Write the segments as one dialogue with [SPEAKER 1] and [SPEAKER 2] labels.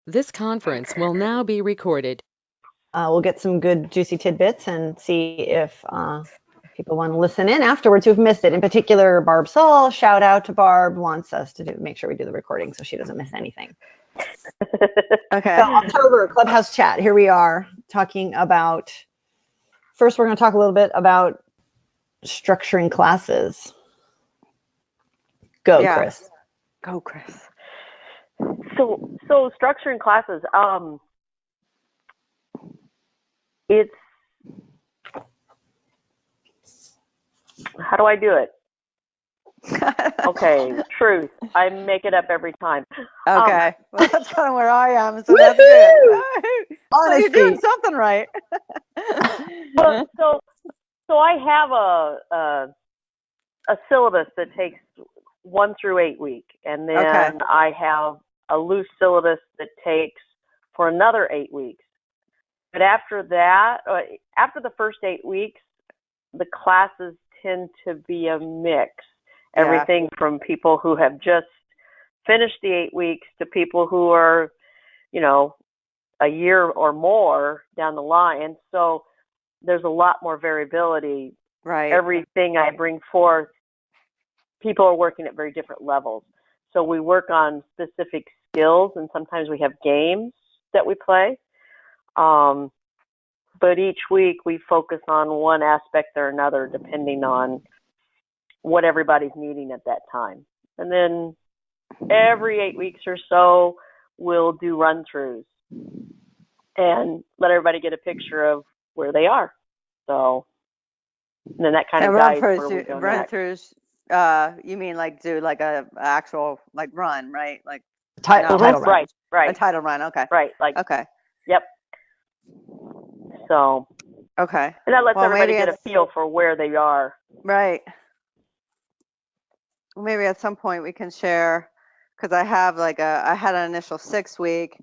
[SPEAKER 1] This conference will now be recorded.
[SPEAKER 2] We'll get some good juicy tidbits and see if people want to listen in afterwards who've missed it. In particular, Barb Saul, shout out to Barb, wants us to make sure we do the recording so she doesn't miss anything.
[SPEAKER 3] Okay.
[SPEAKER 2] So October, Clubhouse chat. Here we are talking about, first we're going to talk a little bit about structuring classes. Go,
[SPEAKER 3] Yeah.
[SPEAKER 2] Chris.
[SPEAKER 3] Go, Chris.
[SPEAKER 4] So structuring classes, it's, how do I do it? Okay, truth. I make it up every time.
[SPEAKER 3] Okay. Well, that's kind of where I am, so that's good. So you're doing something right.
[SPEAKER 4] Well, so I have a syllabus that takes 1 through 8 week, and then
[SPEAKER 3] Okay.
[SPEAKER 4] I have a loose syllabus that takes for another 8 weeks. But after that, after the first 8 weeks, the classes tend to be a mix.
[SPEAKER 3] Yeah.
[SPEAKER 4] Everything from people who have just finished the 8 weeks to people who are, a year or more down the line. So there's a lot more variability.
[SPEAKER 3] Right.
[SPEAKER 4] Everything I bring forth, people are working at very different levels. So we work on specific skills, and sometimes we have games that we play. But each week we focus on one aspect or another depending on what everybody's needing at that time. And then every 8 weeks or so, we'll do run-throughs and let everybody get a picture of where they are. So, and then that kind of guides where we go next.
[SPEAKER 3] Run-throughs, you mean like do like a actual like run, right? Like
[SPEAKER 2] Title run.
[SPEAKER 4] Right.
[SPEAKER 3] A title run, okay.
[SPEAKER 4] Right,
[SPEAKER 3] okay.
[SPEAKER 4] Yep. So.
[SPEAKER 3] Okay.
[SPEAKER 4] And that lets everybody get a feel for where they are.
[SPEAKER 3] Right. Maybe at some point we can share, because I have I had an initial 6 week,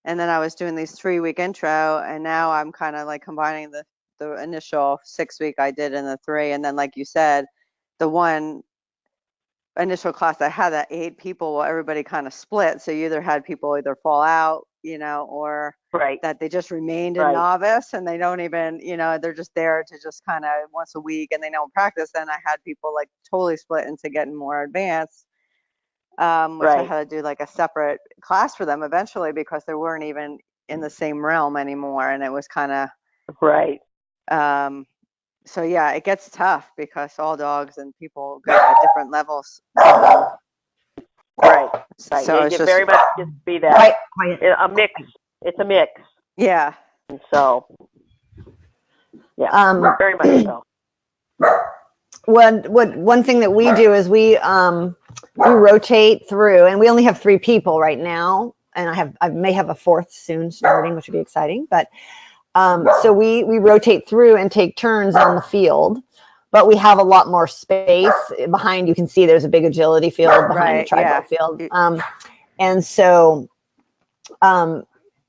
[SPEAKER 3] and then I was doing these 3 week intro, and now I'm kind of like combining the initial 6 week I did in the 3, and then like you said, the one initial class I had that 8 people, well, everybody kind of split. So you either had people either fall out, or that they just remained a novice and they don't even, they're just there to just kind of once a week and they don't practice. Then I had people like totally split into getting more advanced, which I had to do like a separate class for them eventually because they weren't even in the same realm anymore. And it was kind of, so yeah, it gets tough because all dogs and people go at different levels.
[SPEAKER 4] Right.
[SPEAKER 3] So
[SPEAKER 4] it very much just be that a mix. It's a mix.
[SPEAKER 3] Yeah.
[SPEAKER 4] And so, yeah, very much so.
[SPEAKER 2] One thing that we do is we rotate through, and we only have 3 people right now, and I may have a 4th soon starting, which would be exciting. But so we rotate through and take turns on the field. But we have a lot more space behind. You can see there's a big agility field behind the tri-ball field. And so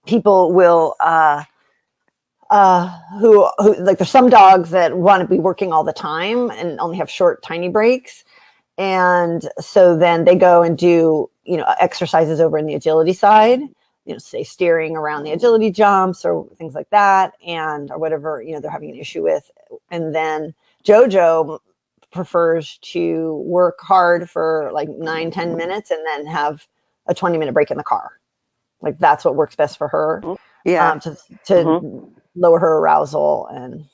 [SPEAKER 2] people will, who like there's some dogs that want to be working all the time and only have short, tiny breaks. And so then they go and do, exercises over in the agility side, say steering around the agility jumps or things like that, or whatever, they're having an issue with. And then Jojo prefers to work hard for like 9-10 minutes and then have a 20-minute break in the car. Like that's what works best for her.
[SPEAKER 3] Yeah.
[SPEAKER 2] To lower her arousal and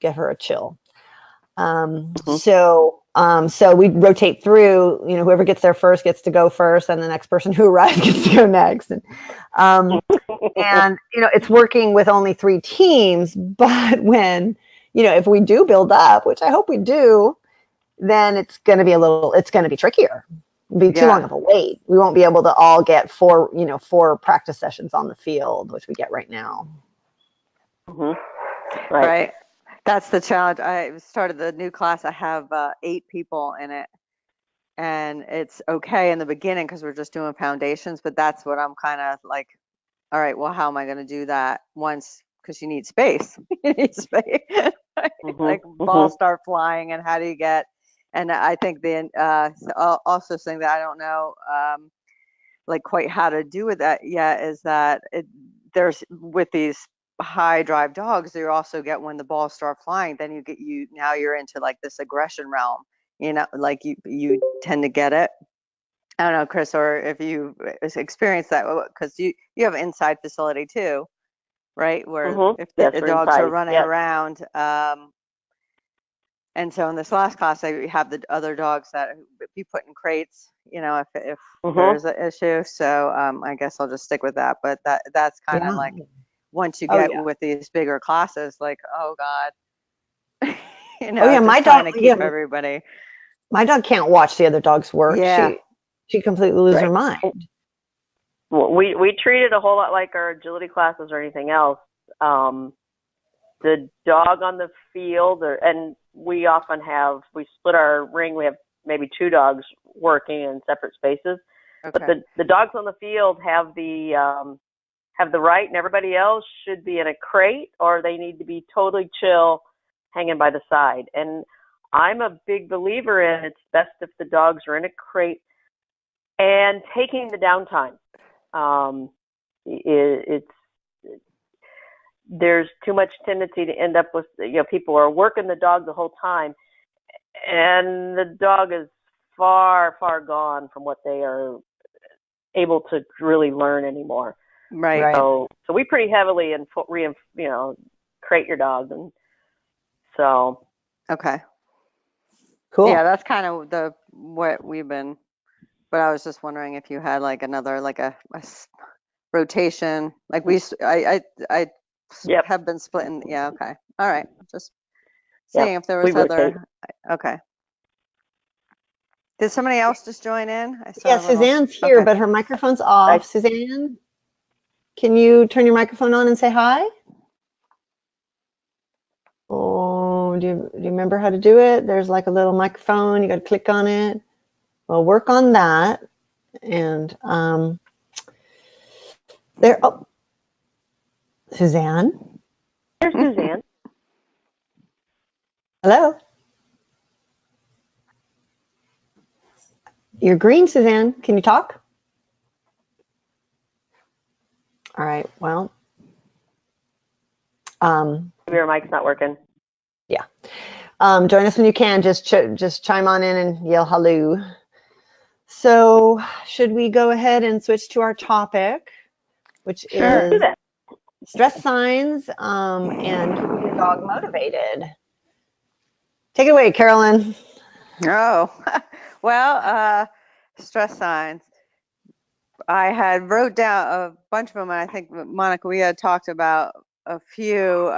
[SPEAKER 2] get her a chill. So we rotate through, whoever gets there first gets to go first, and the next person who arrives gets to go next. And it's working with only 3 teams, but when, if we do build up, which I hope we do, then it's going to be trickier. It'll be too long of a wait. We won't be able to all get 4 practice sessions on the field, which we get right now.
[SPEAKER 3] Right. That's the challenge. I started the new class. I have 8 people in it, and it's okay in the beginning because we're just doing foundations. But that's what I'm kind of like, all right, well, how am I going to do that once? Because you need space. You need space. Like balls start flying, and how do you get? And I think also saying that I don't know. like quite how to do with that yet is that there's with these high drive dogs, you also get when the balls start flying, then now you're into like this aggression realm, like you tend to get it. I don't know, Chris, or if you experienced that, because you have an inside facility too, right? Where if the
[SPEAKER 4] Yes,
[SPEAKER 3] dogs
[SPEAKER 4] inside.
[SPEAKER 3] are running around, and so in this last class, I have the other dogs that be put in crates, if there's an issue. So I guess I'll just stick with that. But that's kind of like once you get with these bigger classes, like, oh God,
[SPEAKER 2] my
[SPEAKER 3] just trying
[SPEAKER 2] dog,
[SPEAKER 3] to keep everybody.
[SPEAKER 2] My dog can't watch the other dogs work.
[SPEAKER 3] Yeah.
[SPEAKER 2] She completely loses her mind.
[SPEAKER 4] Well, we treat it a whole lot like our agility classes or anything else. The dog on the field, and we split our ring. We have maybe 2 dogs working in separate spaces. Okay. But the dogs on the field have the right, and everybody else should be in a crate, or they need to be totally chill, hanging by the side. And I'm a big believer in it's best if the dogs are in a crate and taking the downtime. There's too much tendency to end up with, people are working the dog the whole time, and the dog is far, far gone from what they are able to really learn anymore.
[SPEAKER 3] Right.
[SPEAKER 4] So we pretty heavily crate your dog, and so.
[SPEAKER 3] Okay.
[SPEAKER 2] Cool.
[SPEAKER 3] Yeah, that's kind of what we've been. But I was just wondering if you had like another like a rotation, like I have been splitting. Yeah. Okay. All right. Just seeing if there was other. Okay. Did somebody else just join in?
[SPEAKER 2] Suzanne's here, but her microphone's off. Suzanne, can you turn your microphone on and say hi? Oh, do you remember how to do it? There's like a little microphone. You got to click on it. Well, work on that. And there. Oh, Suzanne.
[SPEAKER 4] There's Suzanne.
[SPEAKER 2] Hello. You're green, Suzanne. Can you talk? All right. Well.
[SPEAKER 4] Your mic's not working.
[SPEAKER 2] Yeah. Join us when you can. Just chime on in and yell hello. So should we go ahead and switch to our topic, which is stress signs and keeping your dog motivated? Take it away, Carolyn.
[SPEAKER 3] Oh, well, stress signs. I had wrote down a bunch of them, and I think, Monica, we had talked about a few.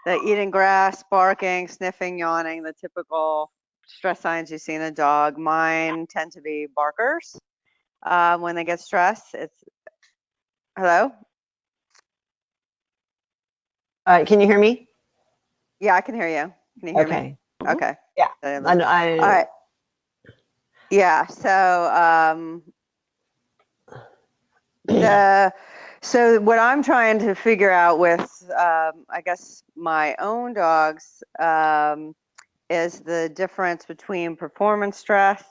[SPEAKER 3] The eating grass, barking, sniffing, yawning, the typical stress signs you see in a dog. Mine tend to be barkers when they get stressed. Hello?
[SPEAKER 2] All right, can you hear me?
[SPEAKER 3] Yeah, I can hear you. Can you hear me? Okay.
[SPEAKER 2] Yeah.
[SPEAKER 3] All right. Yeah. So so what I'm trying to figure out with I guess my own dogs is the difference between performance stress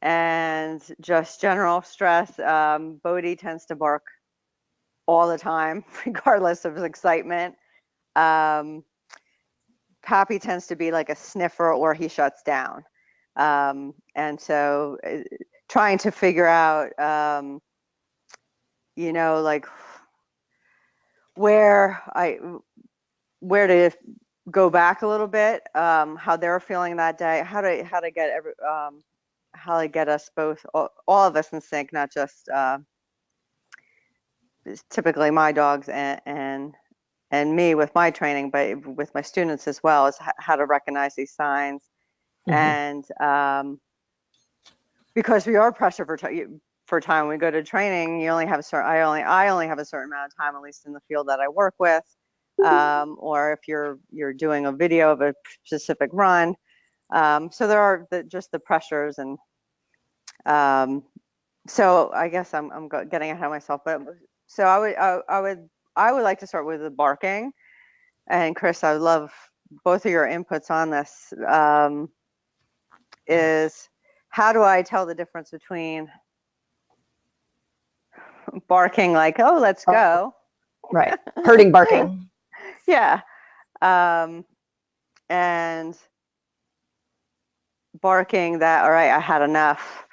[SPEAKER 3] and just general stress. Bodhi tends to bark all the time, regardless of his excitement. Pappy tends to be like a sniffer, or he shuts down. And so trying to figure out, like where to go back a little bit, how they're feeling that day, how to get us both, all of us in sync, not just typically my dogs and me with my training, but with my students as well, is how to recognize these signs. And because we are pressured for time, when we go to training, you only have a certain, I only have a certain amount of time, at least in the field that I work with. Or if you're doing a video of a specific run. So there are just the pressures, and so I guess I'm getting ahead of myself. But so I would like to start with the barking. And Chris, I would love both of your inputs on this. Is how do I tell the difference between barking like, oh, let's go.
[SPEAKER 2] Right. Herding barking.
[SPEAKER 3] Yeah. And barking that, all right, I had enough.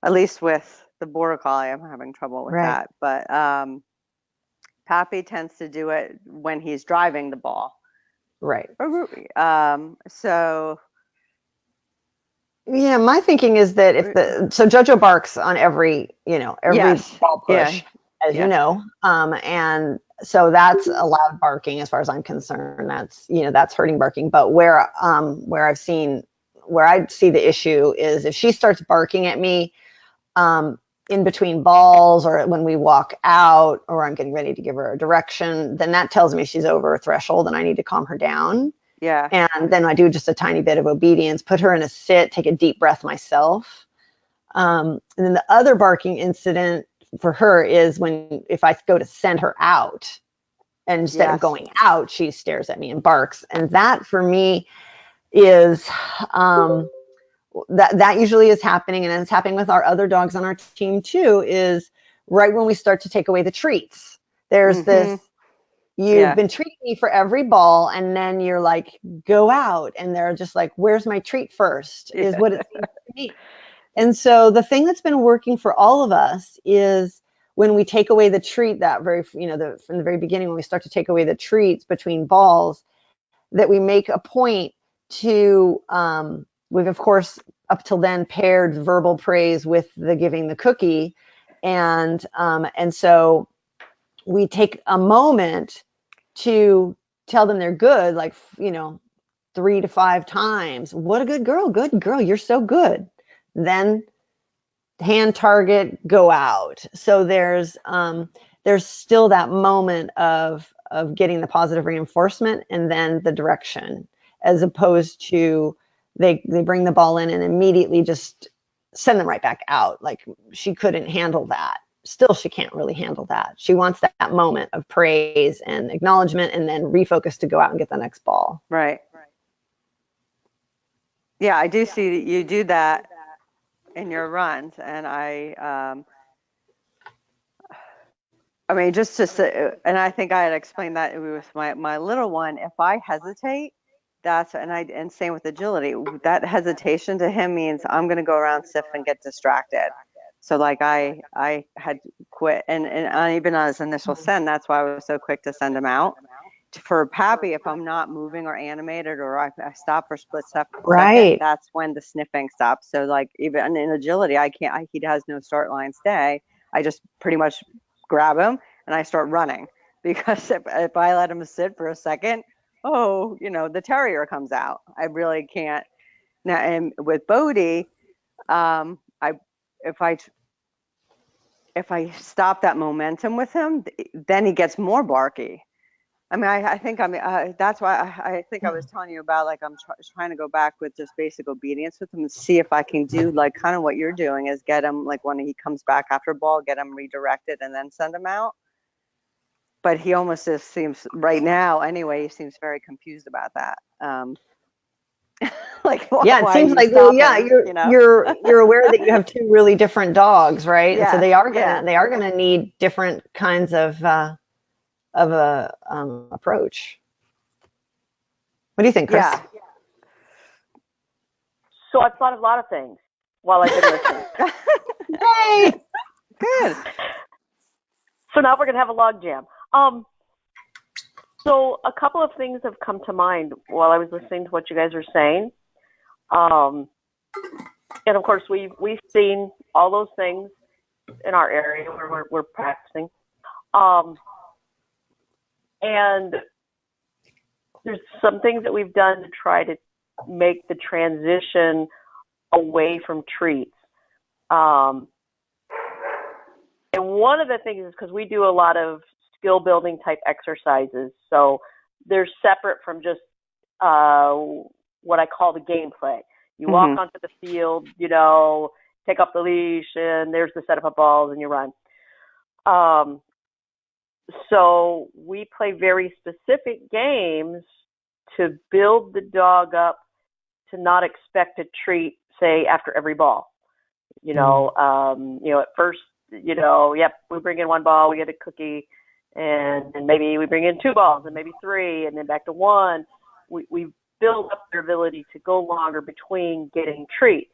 [SPEAKER 3] At least with the border collie, I'm having trouble with
[SPEAKER 2] Right.
[SPEAKER 3] that. But Pappy tends to do it when he's driving the ball.
[SPEAKER 2] Right.
[SPEAKER 3] So
[SPEAKER 2] yeah, my thinking is that so JoJo barks on every
[SPEAKER 3] yes.
[SPEAKER 2] ball push, as you know, and so that's a loud barking as far as I'm concerned. That's herding barking. But where I see the issue is if she starts barking at me in between balls or when we walk out or I'm getting ready to give her a direction, then that tells me she's over a threshold and I need to calm her down.
[SPEAKER 3] Yeah.
[SPEAKER 2] And then I do just a tiny bit of obedience, put her in a sit, take a deep breath myself. And then the other barking incident for her is if I go to send her out, and instead of going out, she stares at me and barks. And that for me is that usually is happening, and it's happening with our other dogs on our team too, is right when we start to take away the treats. There's this, you've been treating me for every ball, and then you're like, go out, and they're just like, where's my treat first, is what it seems to me. And so the thing that's been working for all of us is when we take away the treat, that from the very beginning, when we start to take away the treats between balls, that we make a point to, we've of course up till then paired verbal praise with the giving the cookie. And so we take a moment to tell them they're good, like, 3 to 5 times. What a good girl, you're so good. Then hand target, go out. So there's still that moment of getting the positive reinforcement and then the direction, as opposed to they bring the ball in and immediately just send them right back out. Like, she couldn't handle that. Still, she can't really handle that. She wants that moment of praise and acknowledgement and then refocus to go out and get the next ball.
[SPEAKER 3] Right. Yeah, I do see that you do that in your runs, and I mean, just to say, and I think I had explained that with my little one. If I hesitate, and same with agility. That hesitation to him means I'm going to go around stiff and get distracted. So like I had quit, and even on his initial send, that's why I was so quick to send him out. For Pappy, if I'm not moving or animated, or I stop for split second, that's when the sniffing stops. So like even in agility, he has no start line stay. I just pretty much grab him and I start running, because if I let him sit for a second, the terrier comes out. I really can't. Now, and with Bodie, if I stop that momentum with him, then he gets more barky. I mean, I think that's why I think I was telling you about, like, I'm trying to go back with just basic obedience with him and see if I can do like kind of what you're doing, is get him, like, when he comes back after ball, get him redirected and then send him out. But he almost just seems, right now anyway, he seems very confused about that. Like,
[SPEAKER 2] it seems like, you're aware that you have two really different dogs, right? And so they are gonna need different kinds of approach. What do you think, Chris?
[SPEAKER 3] Yeah.
[SPEAKER 4] So I've thought of a lot of things while I've been listening.
[SPEAKER 2] Hey,
[SPEAKER 3] good.
[SPEAKER 4] So now we're gonna have a log jam. So a couple of things have come to mind while I was listening to what you guys are saying. And of course, we've seen all those things in our area where we're practicing. And there's some things that we've done to try to make the transition away from treats. And one of the things is because we do a lot of skill building type exercises. So they're separate from just what I call the gameplay. You walk onto the field, take off the leash, and there's the setup of balls, and you run. So we play very specific games to build the dog up to not expect a treat, say, after every ball. At first yep, we bring in 1 ball, we get a cookie, and maybe we bring in 2 balls, and maybe 3, and then back to 1. We build up their ability to go longer between getting treats.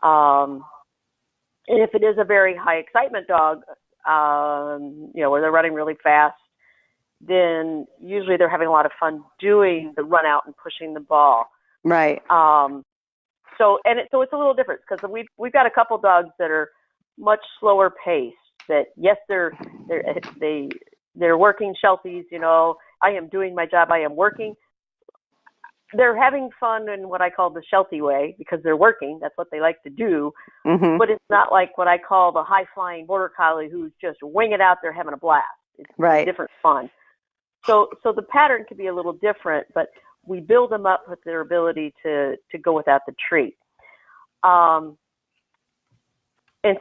[SPEAKER 4] And if it is a very high excitement dog, where they're running really fast, then usually they're having a lot of fun doing the run out and pushing the ball.
[SPEAKER 3] Right.
[SPEAKER 4] So it's a little different because we've got a couple dogs that are much slower paced. That yes, they're working shelties. I am doing my job. I am working. They're having fun in what I call the sheltie way because they're working. That's what they like to do.
[SPEAKER 3] Mm-hmm.
[SPEAKER 4] But it's not like what I call the high flying border collie who's just wing it out there having a blast. It's
[SPEAKER 3] Right.
[SPEAKER 4] different fun. So the pattern could be a little different, but we build them up with their ability to go without the treat. And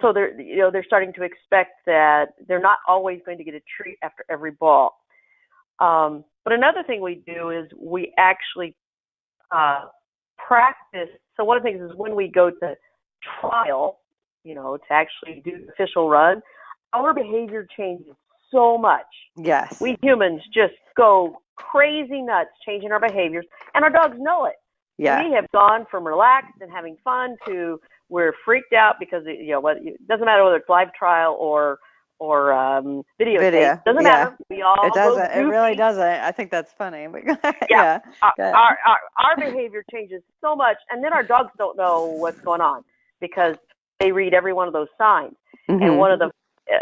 [SPEAKER 4] so they're starting to expect that they're not always going to get a treat after every ball. But another thing we do is we actually practice. So one of the things is when we go to trial, to actually do the official run, our behavior changes so much.
[SPEAKER 3] Yes.
[SPEAKER 4] We humans just go crazy nuts changing our behaviors, and our dogs know it.
[SPEAKER 3] Yeah.
[SPEAKER 4] We have gone from relaxed and having fun to we're freaked out because it doesn't matter whether it's live trial or videotape. Doesn't matter. We all
[SPEAKER 3] It doesn't.
[SPEAKER 4] go
[SPEAKER 3] It really
[SPEAKER 4] goofy.
[SPEAKER 3] doesn't. I think that's funny. But
[SPEAKER 4] Yeah.
[SPEAKER 3] yeah.
[SPEAKER 4] Our behavior changes so much, and then our dogs don't know what's going on because they read every one of those signs.
[SPEAKER 3] Mm-hmm.
[SPEAKER 4] And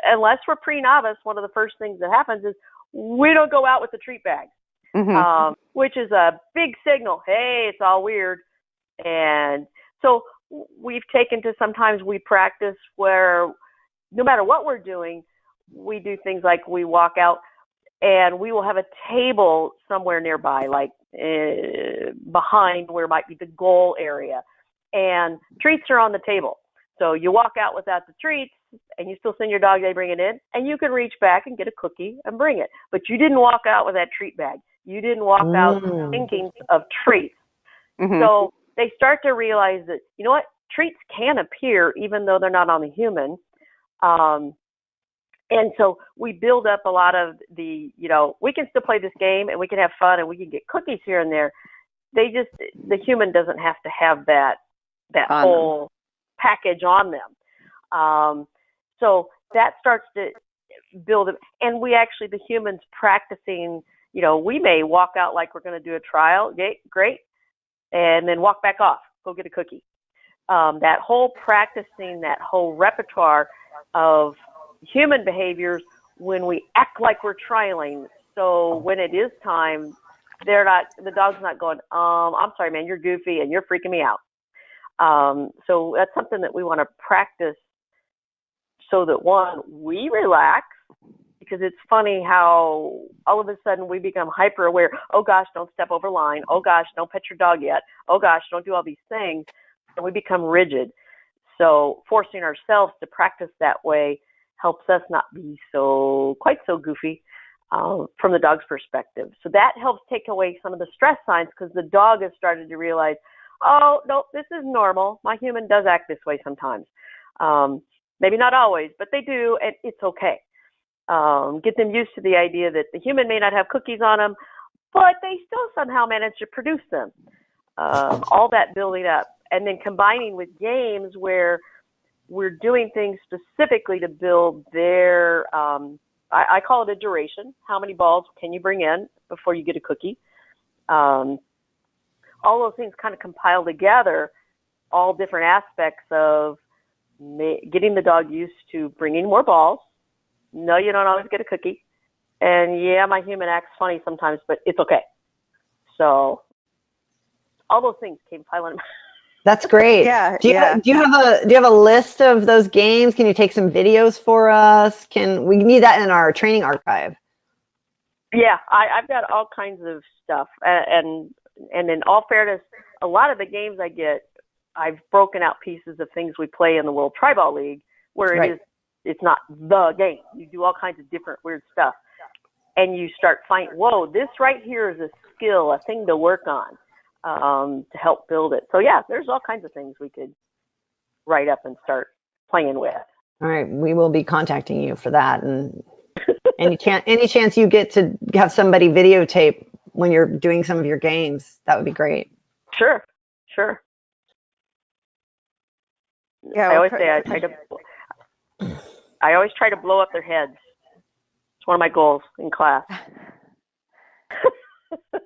[SPEAKER 4] unless we're pre-novice, one of the first things that happens is we don't go out with the treat bag,
[SPEAKER 3] Mm-hmm.
[SPEAKER 4] which is a big signal. Hey, it's all weird. And so we've taken to sometimes we practice where no matter what we're doing, we do things like we walk out and we will have a table somewhere nearby, like behind where might be the goal area. And treats are on the table. So you walk out without the treats and you still send your dog, they bring it in, and you can reach back and get a cookie and bring it. But you didn't walk out with that treat bag. You didn't walk out thinking of treats.
[SPEAKER 3] Mm-hmm.
[SPEAKER 4] So they start to realize that, treats can appear even though they're not on the human. And so we build up a lot of the, we can still play this game and we can have fun and we can get cookies here and there. The human doesn't have to have that whole package on them. So that starts to build it. And we actually, the humans practicing, we may walk out like we're going to do a trial. Great. And then walk back off, go get a cookie. That whole practicing, that whole repertoire of human behaviors when we act like we're trialing. So when it is time, the dog's not going, I'm sorry, man, you're goofy and you're freaking me out. So that's something that we want to practice so that, one, we relax, because it's funny how all of a sudden we become hyper aware. Oh gosh, don't step over line. Oh gosh, don't pet your dog yet. Oh gosh, don't do all these things. And we become rigid. So forcing ourselves to practice that way helps us not be quite so goofy from the dog's perspective. So that helps take away some of the stress signs, because the dog has started to realize, oh, no, this is normal. My human does act this way sometimes. Maybe not always, but they do, and it's okay. Get them used to the idea that the human may not have cookies on them, but they still somehow manage to produce them. All that building up. And then combining with games where we're doing things specifically to build their, I call it a duration. How many balls can you bring in before you get a cookie? All those things kind of compile together, all different aspects of getting the dog used to bringing more balls. No, you don't always get a cookie. And yeah, my human acts funny sometimes, but it's okay. So all those things came piling.
[SPEAKER 2] That's great.
[SPEAKER 3] Yeah.
[SPEAKER 2] Do you have a list of those games? Can you take some videos for us? We need that in our training archive?
[SPEAKER 4] Yeah, I've got all kinds of stuff. And in all fairness, a lot of the games I get, I've broken out pieces of things we play in the World Tri-Ball League where it's not the game. You do all kinds of different weird stuff. And you start finding, whoa, this right here is a skill, a thing to work on. To help build it. So yeah, there's all kinds of things we could write up and start playing with.
[SPEAKER 2] All right, we will be contacting you for that. And any chance you get to have somebody videotape when you're doing some of your games, that would be great.
[SPEAKER 4] Sure.
[SPEAKER 3] Yeah,
[SPEAKER 4] I always say I always try to blow up their heads. It's one of my goals in class.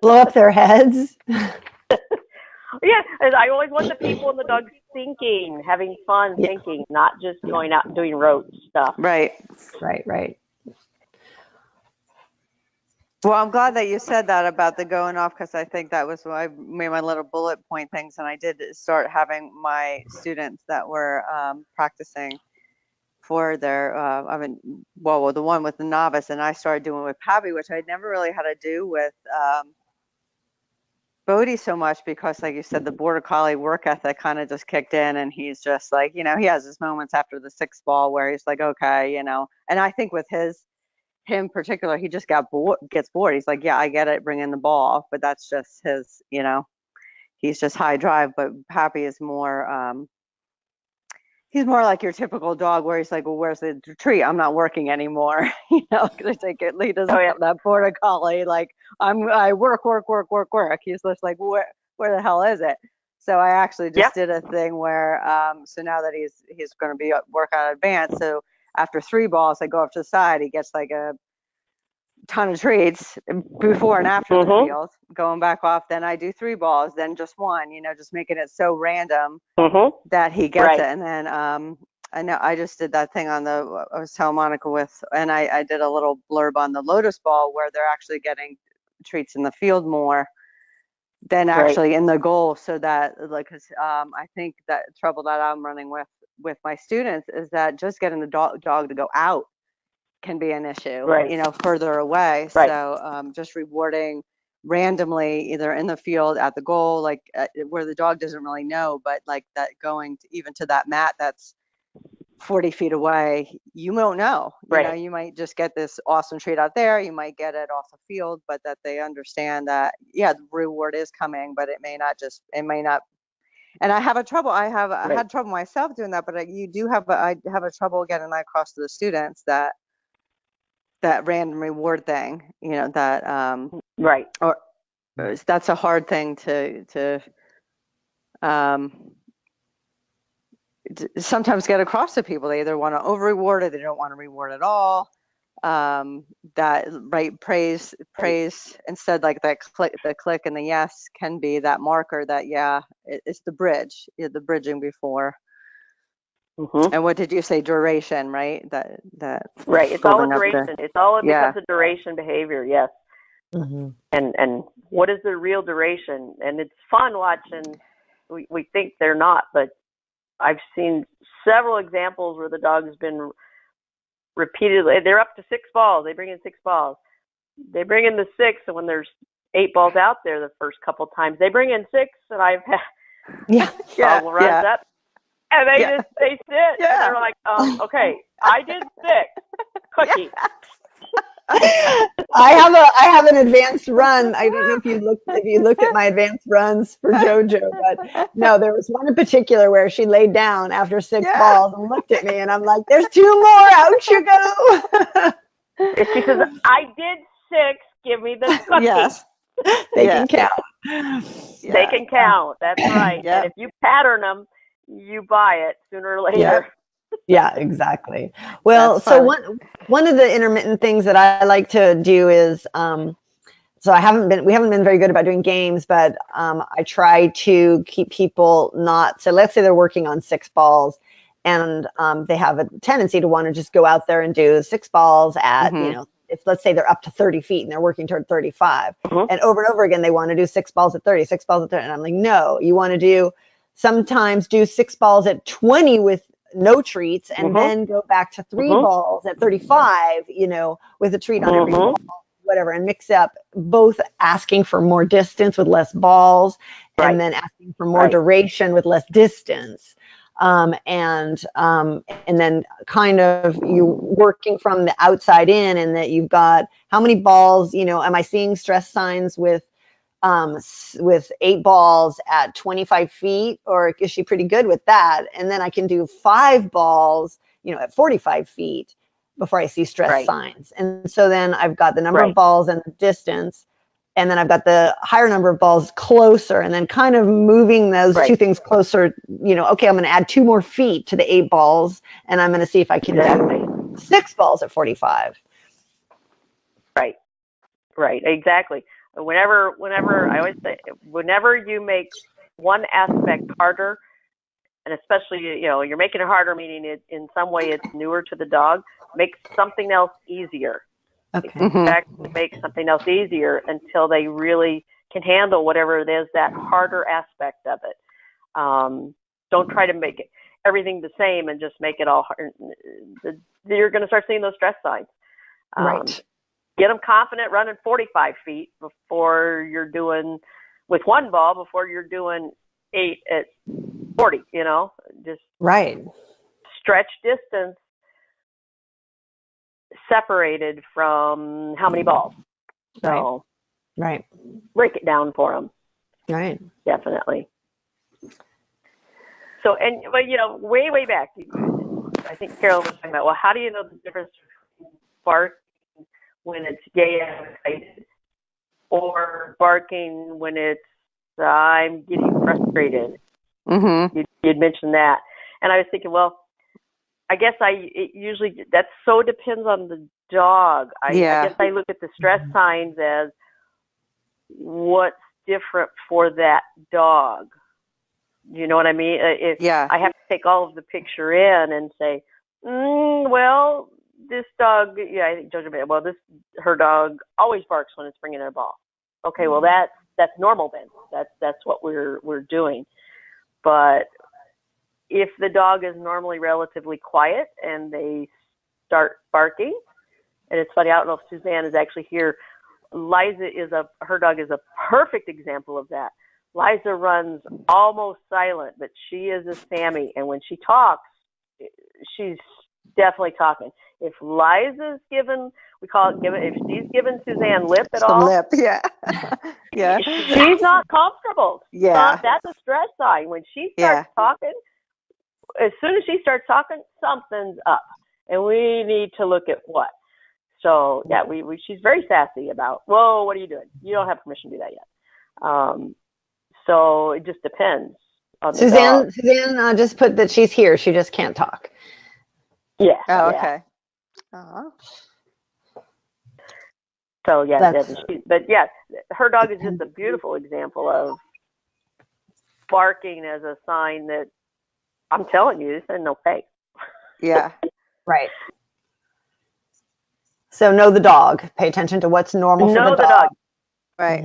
[SPEAKER 2] Blow up their heads.
[SPEAKER 4] Yeah, I always want the people and the dogs thinking, having fun thinking, not just going out and doing rote stuff.
[SPEAKER 3] right. Well, I'm glad that you said that about the going off, because I think that was why I made my little bullet point things, and I did start having my students that were practicing for their, the one with the novice, and I started doing with Pappy, which I never really had to do with Bodhi so much, because like you said, the border collie work ethic kind of just kicked in, and he's just like, he has his moments after the 6th ball where he's like, okay, and I think with him in particular, he just gets bored. He's like, yeah, I get it, bring in the ball, but that's just his, he's just high drive. But Pappy is more, he's more like your typical dog, where he's like, well, where's the treat? I'm not working anymore. Because he doesn't have that border collie. Like, I work. He's just like, where the hell is it? So I actually just did a thing where, so now that he's going to be work on advance. So after 3 balls, I go up to the side. He gets like a ton of treats before and after the field, going back off. Then I do 3 balls, then just 1, just making it so random that he gets it. And then I know I just did that thing I was telling Monica and I did a little blurb on the Lotus ball, where they're actually getting treats in the field more than actually in the goal. So that, like, cause I think that trouble that I'm running with my students is that just getting the dog to go out can be an issue, further away. So just rewarding randomly, either in the field, at the goal, like where the dog doesn't really know, but like that going even to that mat that's 40 feet away, you won't know. You might just get this awesome treat out there. You might get it off the field, but that they understand that, the reward is coming, but it may not. And I have I had trouble myself doing that, but I have a trouble getting that across to the students, that random reward thing, that or that's a hard thing to sometimes get across to people. They either want to over reward or they don't want to reward at all. Praise instead, like the click and the yes can be that marker that it's the bridge, the bridging before. And what did you say? Duration, right? That
[SPEAKER 4] right. It's all a duration. It's all becomes a duration behavior. Yes. And what is the real duration? And it's fun watching. We think they're not, but I've seen several examples where the dog has been repeatedly. They're up to 6 balls. They bring in 6 balls. They bring in the 6, and when there's 8 balls out there, the first couple times they bring in 6, and I've had runs up. And they sit, and they're like, okay, I did 6. Cookie.
[SPEAKER 2] I have an advanced run. I don't know if you looked at my advanced runs for JoJo, but no, there was one in particular where she laid down after 6 balls and looked at me, and I'm like, there's 2 more, out you go.
[SPEAKER 4] She says, I did 6, give me the cookie.
[SPEAKER 2] Yes, they can count.
[SPEAKER 4] They can count, that's right. And if you pattern them, you buy it sooner or later.
[SPEAKER 2] Yeah, exactly. Well, so one of the intermittent things that I like to do is, so we haven't been very good about doing games, but I try to keep people not, so let's say they're working on 6 balls, and they have a tendency to want to just go out there and do 6 balls at, if let's say they're up to 30 feet and they're working toward 35, and over again, they want to do 6 balls at 30, 6 balls at 30. And I'm like, no, you want to sometimes do 6 balls at 20 with no treats, and then go back to 3 balls at 35, with a treat on every ball, whatever, and mix up both asking for more distance with less balls, and then asking for more duration with less distance. And then kind of you working from the outside in, and that you've got how many balls, am I seeing stress signs with 8 balls at 25 feet, or is she pretty good with that? And then I can do 5 balls at 45 feet before I see stress
[SPEAKER 4] Right.
[SPEAKER 2] signs. And so then I've got the number
[SPEAKER 4] Right.
[SPEAKER 2] of balls and the distance, and then I've got the higher number of balls closer, and then kind of moving those
[SPEAKER 4] Right.
[SPEAKER 2] two things closer, okay, I'm going to add 2 more feet to the 8 balls, and I'm going to see if I can do 6 balls at 45.
[SPEAKER 4] Right. Right. Exactly. Whenever I always say, whenever you make one aspect harder, and especially, you're making it harder, meaning it in some way it's newer to the dog, make something else easier.
[SPEAKER 2] Okay.
[SPEAKER 4] Exactly, make something else easier until they really can handle whatever it is, that harder aspect of it. Don't try to make it everything the same and just make it all hard. You're going to start seeing those stress signs.
[SPEAKER 2] Right.
[SPEAKER 4] Get them confident running 45 feet before you're doing, with 1 ball, before you're doing 8 at 40, just
[SPEAKER 2] Right.
[SPEAKER 4] stretch distance separated from how many balls. So
[SPEAKER 2] Right.
[SPEAKER 4] break it down for them.
[SPEAKER 2] Right.
[SPEAKER 4] Definitely. So, but way back, I think Carol was talking about, well, how do you know the difference between barking when it's gay and excited, or barking when it's I'm getting frustrated? You'd mentioned that, and I was thinking, well, I guess it usually that so depends on the dog. I guess I look at the stress signs as what's different for that dog. You know what I mean? I have to take all of the picture in and say, well, this dog, I think Jojo made, well, her dog always barks when it's bringing her ball. Okay, well that's normal then. That's what we're doing. But if the dog is normally relatively quiet and they start barking, and it's funny, I don't know if Suzanne is actually here. Liza her dog is a perfect example of that. Liza runs almost silent, but she is a Sammy, and when she talks, she's definitely talking. If Liza's given, if she's given Suzanne lip at all,
[SPEAKER 3] Lip, yeah. Yeah.
[SPEAKER 4] She's not comfortable.
[SPEAKER 3] Yeah.
[SPEAKER 4] That's a stress sign. When she starts talking, as soon as she starts talking, something's up, and we need to look at what. So she's very sassy about, whoa, what are you doing? You don't have permission to do that yet. So it just depends on the dog.
[SPEAKER 2] Suzanne just put that she's here. She just can't talk.
[SPEAKER 4] Yeah.
[SPEAKER 3] Oh, okay. Uh-huh.
[SPEAKER 4] So but yes, her dog is just a beautiful example of barking as a sign that I'm telling you, this ain't no pay.
[SPEAKER 3] Yeah.
[SPEAKER 2] Right. So know the dog. Pay attention to what's normal for
[SPEAKER 4] Know
[SPEAKER 2] the dog.
[SPEAKER 3] Right.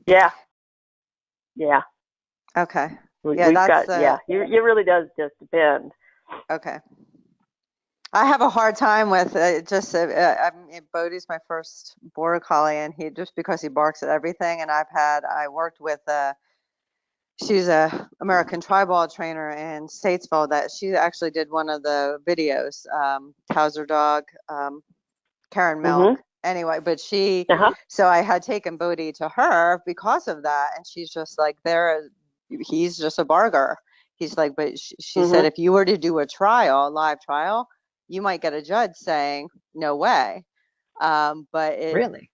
[SPEAKER 4] Yeah. Yeah.
[SPEAKER 3] Okay.
[SPEAKER 4] It really does just depend.
[SPEAKER 3] Okay. I have a hard time with Bodie's my first border collie, and just because he barks at everything, and I worked with she's a American Tribal trainer in Statesville that she actually did one of the videos, Towser dog, Karen Milk. Anyway, but so I had taken Bodie to her because of that, and she's just like, he's just a barker. He's like, but she said, if you were to do a live trial, you might get a judge saying, no way.
[SPEAKER 2] Really?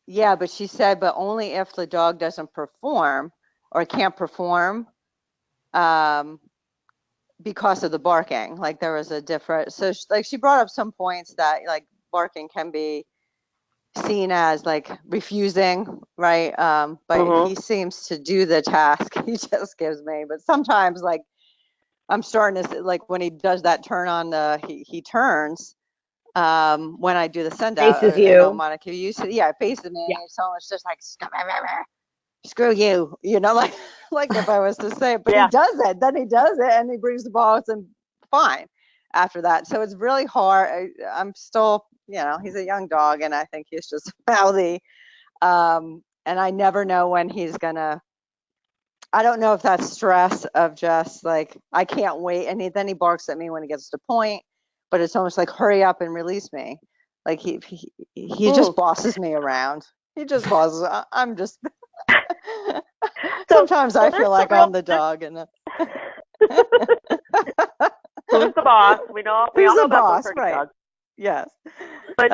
[SPEAKER 3] Yeah, but she said, but only if the dog doesn't perform or can't perform because of the barking. Like there was a different, so she brought up some points that like barking can be seen as like refusing, right? But he seems to do the task he just gives me. But sometimes like I'm starting to like when he does that turn on he turns when I do the send out.
[SPEAKER 2] Faces you.
[SPEAKER 3] Monica, you said, it faces me. Yeah. So it's just like screw you, like if I was to say it, but he does it. Then he does it, and he brings the balls and fine after that. So it's really hard. I'm still, he's a young dog, and I think he's just mouthy. And I never know when he's gonna. I don't know if that's stress of just like I can't wait, and then he barks at me when he gets to the point. But it's almost like hurry up and release me. Like he just bosses me around. He just bosses. I'm just. Sometimes I feel like I'm the dog, and
[SPEAKER 4] Who's the boss? We all
[SPEAKER 2] Who's
[SPEAKER 4] know
[SPEAKER 2] the
[SPEAKER 4] about
[SPEAKER 2] boss,
[SPEAKER 4] those turkey
[SPEAKER 2] right?
[SPEAKER 4] dogs.
[SPEAKER 2] Yes.
[SPEAKER 4] But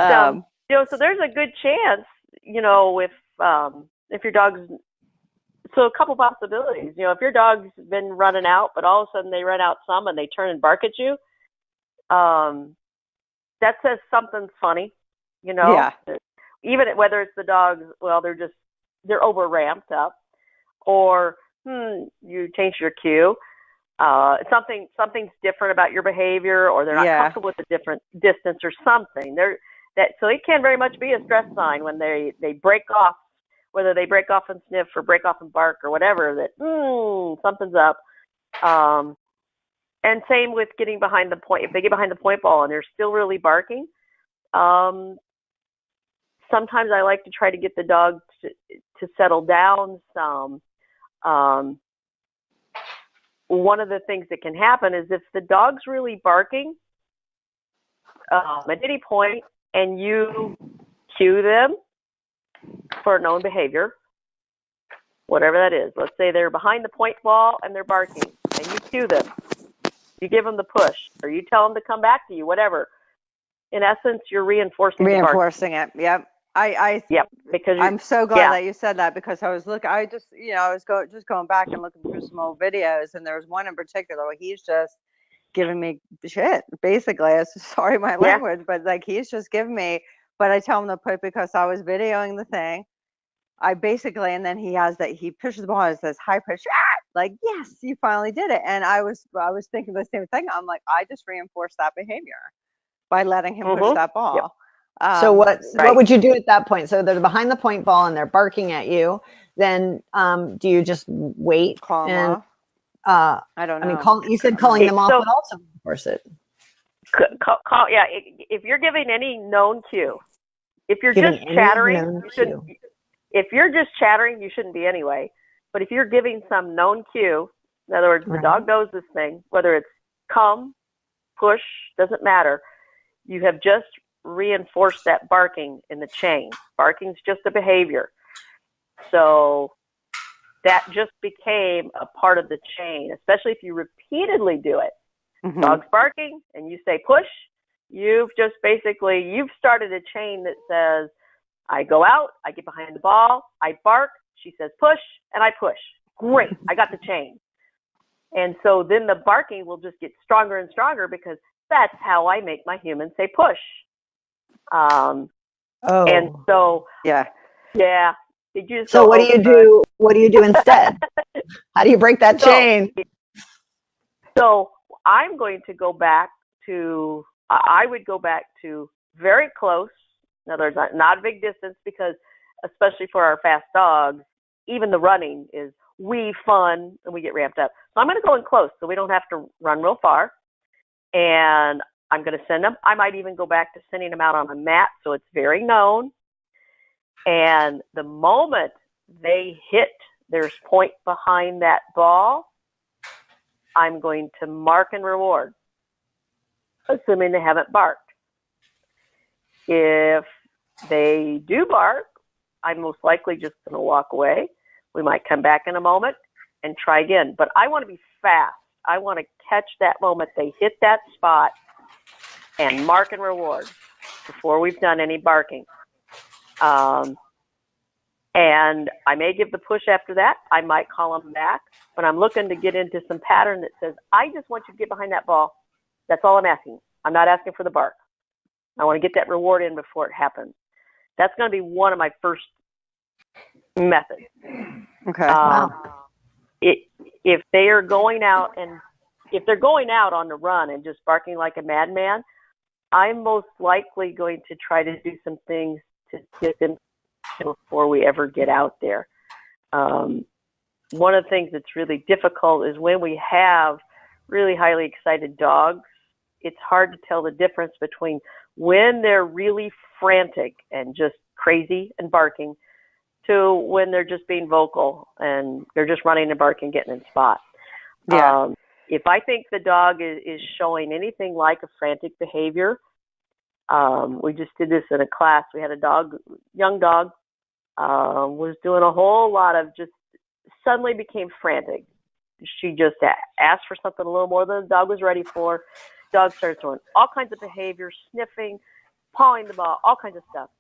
[SPEAKER 4] so there's a good chance, if your dog's, so a couple possibilities. If your dog's been running out, but all of a sudden they run out some and they turn and bark at you, that says something's funny.
[SPEAKER 2] Yeah.
[SPEAKER 4] Even whether it's the dogs, well, they're over ramped up, or you changed your cue. Something's different about your behavior, or they're not comfortable with a different distance or something. So it can very much be a stress sign when they break off, whether they break off and sniff or break off and bark or whatever, that something's up. And same with getting behind the point. If they get behind the point ball and they're still really barking, sometimes I like to try to get the dog to settle down some. One of the things that can happen is if the dog's really barking at any point and you cue them for known behavior, whatever that is. Let's say they're behind the point ball and they're barking, and you cue them. You give them the push, or you tell them to come back to you, whatever. In essence, you're reinforcing the bark.
[SPEAKER 3] Reinforcing it. Yep.
[SPEAKER 4] Yep. Because
[SPEAKER 3] I'm so glad that you said that, because I was going back and looking through some old videos, and there was one in particular where he's just giving me shit, basically. Sorry my language, but like he's just giving me, but I tell him to put, because I was videoing the thing. And then he pushes the ball and it says high pitch, like, yes, you finally did it. And I was thinking the same thing. I'm like, I just reinforced that behavior by letting him push that ball. Yep.
[SPEAKER 2] So what would you do at that point? So they're behind the point ball and they're barking at you. Then do you just wait?
[SPEAKER 3] Call them off? I don't know.
[SPEAKER 2] I mean, you said calling them off would also reinforce it.
[SPEAKER 4] If you're giving any known cue, if you're just chattering, if you're just chattering, you shouldn't be anyway. But if you're giving some known cue, in other words, the dog knows this thing, whether it's come, push, doesn't matter. You have just reinforced that barking in the chain. Barking's just a behavior. So that just became a part of the chain, especially if you repeatedly do it. Mm-hmm. Dog's barking and you say push, you've started a chain that says, I go out, I get behind the ball, I bark, she says push, and I push. Great, I got the chain. And so then the barking will just get stronger and stronger, because that's how I make my humans say push. And so, yeah.
[SPEAKER 2] So what do you do? What do you do instead? How do you break that chain?
[SPEAKER 4] So I'm going to go back to, I would go back to very close. In other words, not a big distance, because especially for our fast dogs, even the running is fun and we get ramped up. So I'm going to go in close so we don't have to run real far. And I'm going to send them. I might even go back to sending them out on a mat so it's very known. And the moment they hit their point behind that ball, I'm going to mark and reward, assuming they haven't barked. If they do bark, I'm most likely just going to walk away. We might come back in a moment and try again. But I want to be fast. I want to catch that moment they hit that spot and mark and reward before we've done any barking. And I may give the push after that. I might call them back. But I'm looking to get into some pattern that says, I just want you to get behind that ball. That's all I'm asking. I'm not asking for the bark. I want to get that reward in before it happens. That's going to be one of my first methods.
[SPEAKER 3] Okay. Wow.
[SPEAKER 4] If they are going out if they're going out on the run and just barking like a madman, I'm most likely going to try to do some things to get them before we ever get out there. One of the things that's really difficult is when we have really highly excited dogs, it's hard to tell the difference between when they're really frantic and just crazy and barking to when they're just being vocal and they're just running and barking, getting in spot.
[SPEAKER 3] Yeah.
[SPEAKER 4] If I think the dog is showing anything like a frantic behavior, we just did this in a class. We had a young dog, was doing a whole lot of just suddenly became frantic. she just asked for something a little more than the dog was ready for. Dog started throwing all kinds of behavior, sniffing, pawing the ball, all kinds of stuff.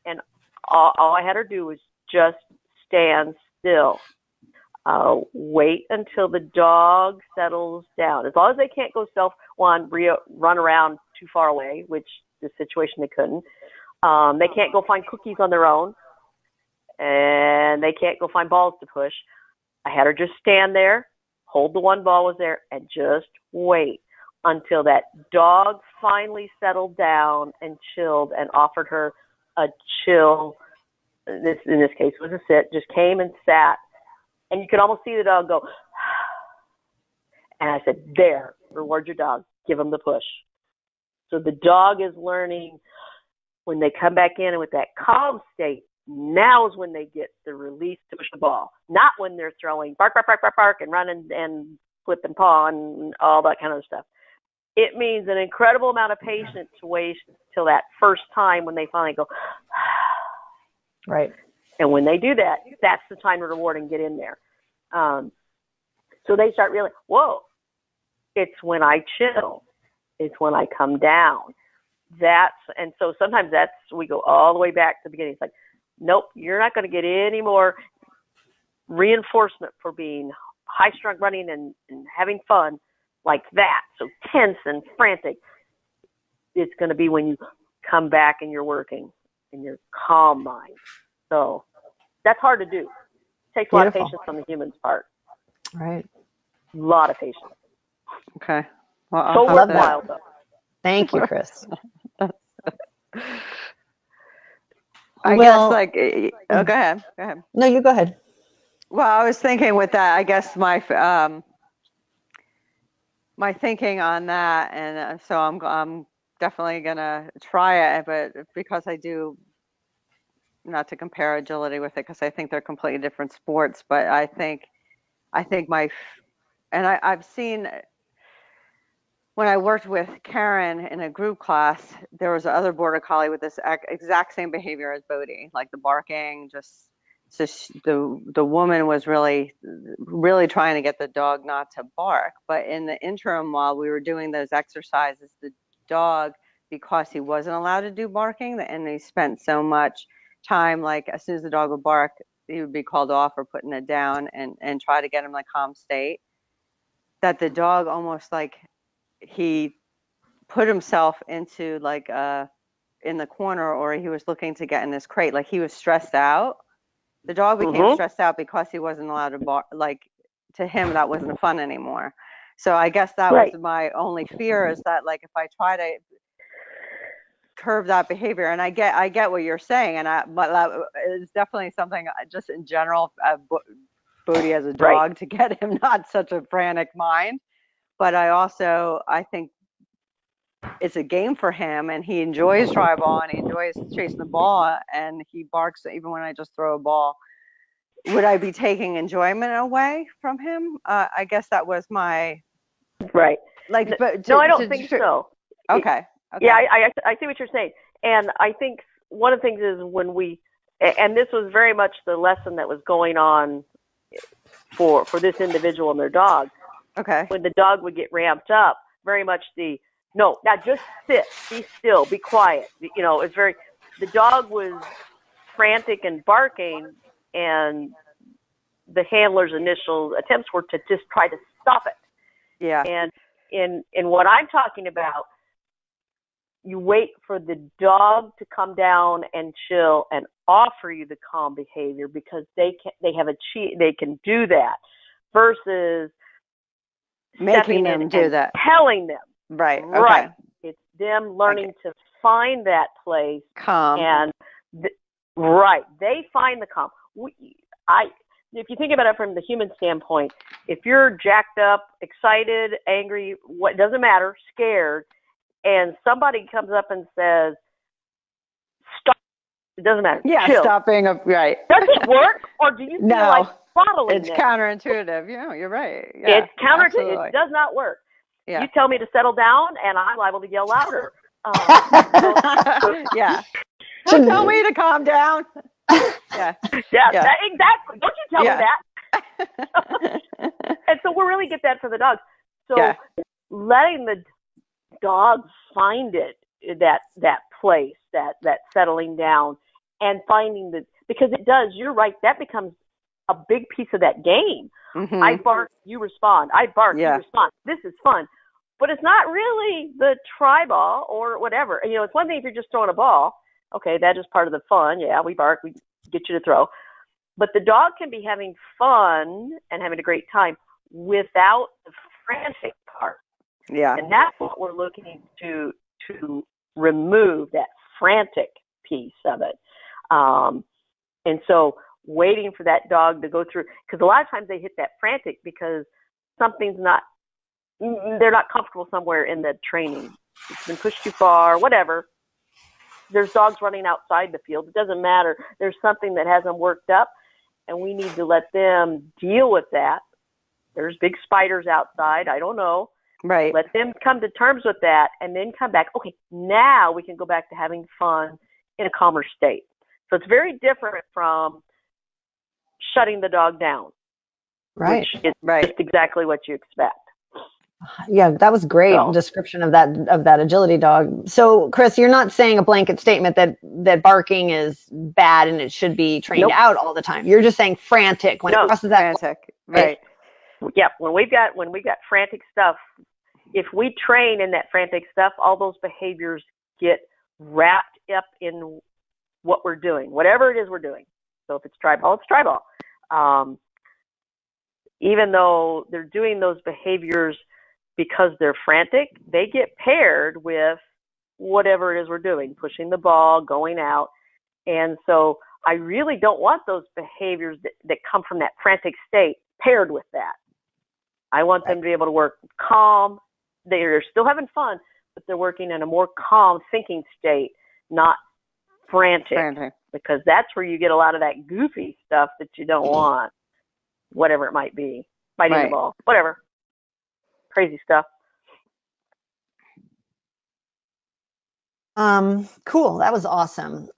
[SPEAKER 4] And all I had her do was just stand still. Wait until the dog settles down. As long as they can't go run around too far away, which this situation they couldn't. They can't go find cookies on their own, and they can't go find balls to push. I had her just stand there, hold the one ball was there, and just wait until that dog finally settled down and chilled and offered her a chill. In this case, it was a sit. Just came and sat, and you could almost see the dog go. And I said, "There, reward your dog. Give him the push." So the dog is learning when they come back in and with that calm state. Now is when they get the release to push the ball, not when they're throwing bark, bark, bark, bark, bark, and running and flip and paw and all that kind of stuff. It means an incredible amount of patience to wait till that first time when they finally go.
[SPEAKER 2] Right.
[SPEAKER 4] And when they do that, that's the time to reward and get in there. So they start really, whoa, it's when I chill. It's when I come down. And so sometimes we go all the way back to the beginning. It's like, nope, you're not going to get any more reinforcement for being high-strung running and having fun like that. So tense and frantic. It's going to be when you come back and you're working in your calm mind. So that's hard to do. It takes a lot of patience on the human's part.
[SPEAKER 2] Right.
[SPEAKER 4] A lot of patience.
[SPEAKER 3] Okay. Well,
[SPEAKER 4] so worthwhile, though.
[SPEAKER 2] Thank you, Chris.
[SPEAKER 3] I guess go ahead.
[SPEAKER 2] No, you go ahead.
[SPEAKER 3] Well, I was thinking with that, I guess my thinking on that, and so I'm definitely gonna try it, but because I do, not to compare agility with it, because I think they're completely different sports, but I think I've seen when I worked with Karen in a group class, there was another border collie with this exact same behavior as Bodhi, like the barking, the woman was really, really trying to get the dog not to bark. But in the interim, while we were doing those exercises, the dog, because he wasn't allowed to do barking, and he spent so much time, like as soon as the dog would bark, he would be called off or putting it down and try to get him in a calm state, that the dog almost like he put himself into like in the corner, or he was looking to get in this crate, like he was stressed out. The dog became stressed out because he wasn't allowed to bark. Like to him, that wasn't fun anymore. So I guess that was my only fear, is that like if I try to curb that behavior, and I get what you're saying, but it's definitely something just in general, Bodhi as a dog, to get him not such a frantic mind. But I think it's a game for him, and he enjoys try ball, and he enjoys chasing the ball, and he barks even when I just throw a ball. Would I be taking enjoyment away from him? I guess that was my like. But
[SPEAKER 4] no, I don't think so.
[SPEAKER 3] Okay.
[SPEAKER 4] Yeah, I see what you're saying, and I think one of the things is when and this was very much the lesson that was going on for this individual and their dog.
[SPEAKER 3] Okay.
[SPEAKER 4] When the dog would get ramped up, very much now just sit, be still, be quiet. It's the dog was frantic and barking, and the handler's initial attempts were to just try to stop it.
[SPEAKER 3] Yeah.
[SPEAKER 4] And in what I'm talking about, you wait for the dog to come down and chill and offer you the calm behavior, because they can do that, versus
[SPEAKER 3] making them do that,
[SPEAKER 4] telling them.
[SPEAKER 3] Right. Okay.
[SPEAKER 4] Right. It's them learning to find that place.
[SPEAKER 3] Calm.
[SPEAKER 4] And they find the calm. If you think about it from the human standpoint, if you're jacked up, excited, angry, what doesn't matter, scared, and somebody comes up and says, "Stop," it doesn't matter.
[SPEAKER 3] Yeah,
[SPEAKER 4] chill.
[SPEAKER 3] Stop being right.
[SPEAKER 4] Does it work, or do you feel like following
[SPEAKER 3] it's counterintuitive. Yeah, you're right. Yeah,
[SPEAKER 4] it's counterintuitive.
[SPEAKER 3] Absolutely.
[SPEAKER 4] It does not work.
[SPEAKER 3] Yeah.
[SPEAKER 4] You tell me to settle down, and I'm liable to yell louder.
[SPEAKER 3] Yeah. Don't tell me to calm down. Yeah.
[SPEAKER 4] Yeah. Exactly. Don't you tell me that. And so we'll really get that for the dogs. So
[SPEAKER 3] Yeah.
[SPEAKER 4] letting the dog find it, that place, that settling down, and finding because it does, you're right, that becomes a big piece of that game.
[SPEAKER 3] Mm-hmm.
[SPEAKER 4] I bark, you respond. I bark,
[SPEAKER 3] Yeah.
[SPEAKER 4] you respond. This is fun. But it's not really the try ball or whatever. You know, it's one thing if you're just throwing a ball. Okay, that is part of the fun. Yeah, we bark, we get you to throw. But the dog can be having fun and having a great time without the frantic part.
[SPEAKER 3] Yeah.
[SPEAKER 4] And that's what we're looking to remove, that frantic piece of it. And so waiting for that dog to go through, because a lot of times they hit that frantic because they're not comfortable somewhere in the training. It's been pushed too far, whatever. There's dogs running outside the field. It doesn't matter. There's something that hasn't worked up, and we need to let them deal with that. There's big spiders outside. I don't know.
[SPEAKER 3] Right.
[SPEAKER 4] Let them come to terms with that and then come back. Okay, now we can go back to having fun in a calmer state. So it's very different from shutting the dog down.
[SPEAKER 2] Right.
[SPEAKER 4] Which is just exactly what you expect.
[SPEAKER 2] Yeah, that was great description of that agility dog. So, Chris, you're not saying a blanket statement that barking is bad and it should be trained out all the time. You're just saying frantic when it crosses that
[SPEAKER 3] frantic. Right.
[SPEAKER 4] Yep. When we've got frantic stuff, if we train in that frantic stuff, all those behaviors get wrapped up in what we're doing, whatever it is we're doing. So if it's tribal, it's tribal. Even though they're doing those behaviors because they're frantic, they get paired with whatever it is we're doing, pushing the ball, going out. And so I really don't want those behaviors that come from that frantic state paired with that. I want them to be able to work calm. They're still having fun, but they're working in a more calm thinking state, not frantic. Because that's where you get a lot of that goofy stuff that you don't want, whatever it might be, biting the ball, whatever. Crazy stuff.
[SPEAKER 2] Cool. That was awesome.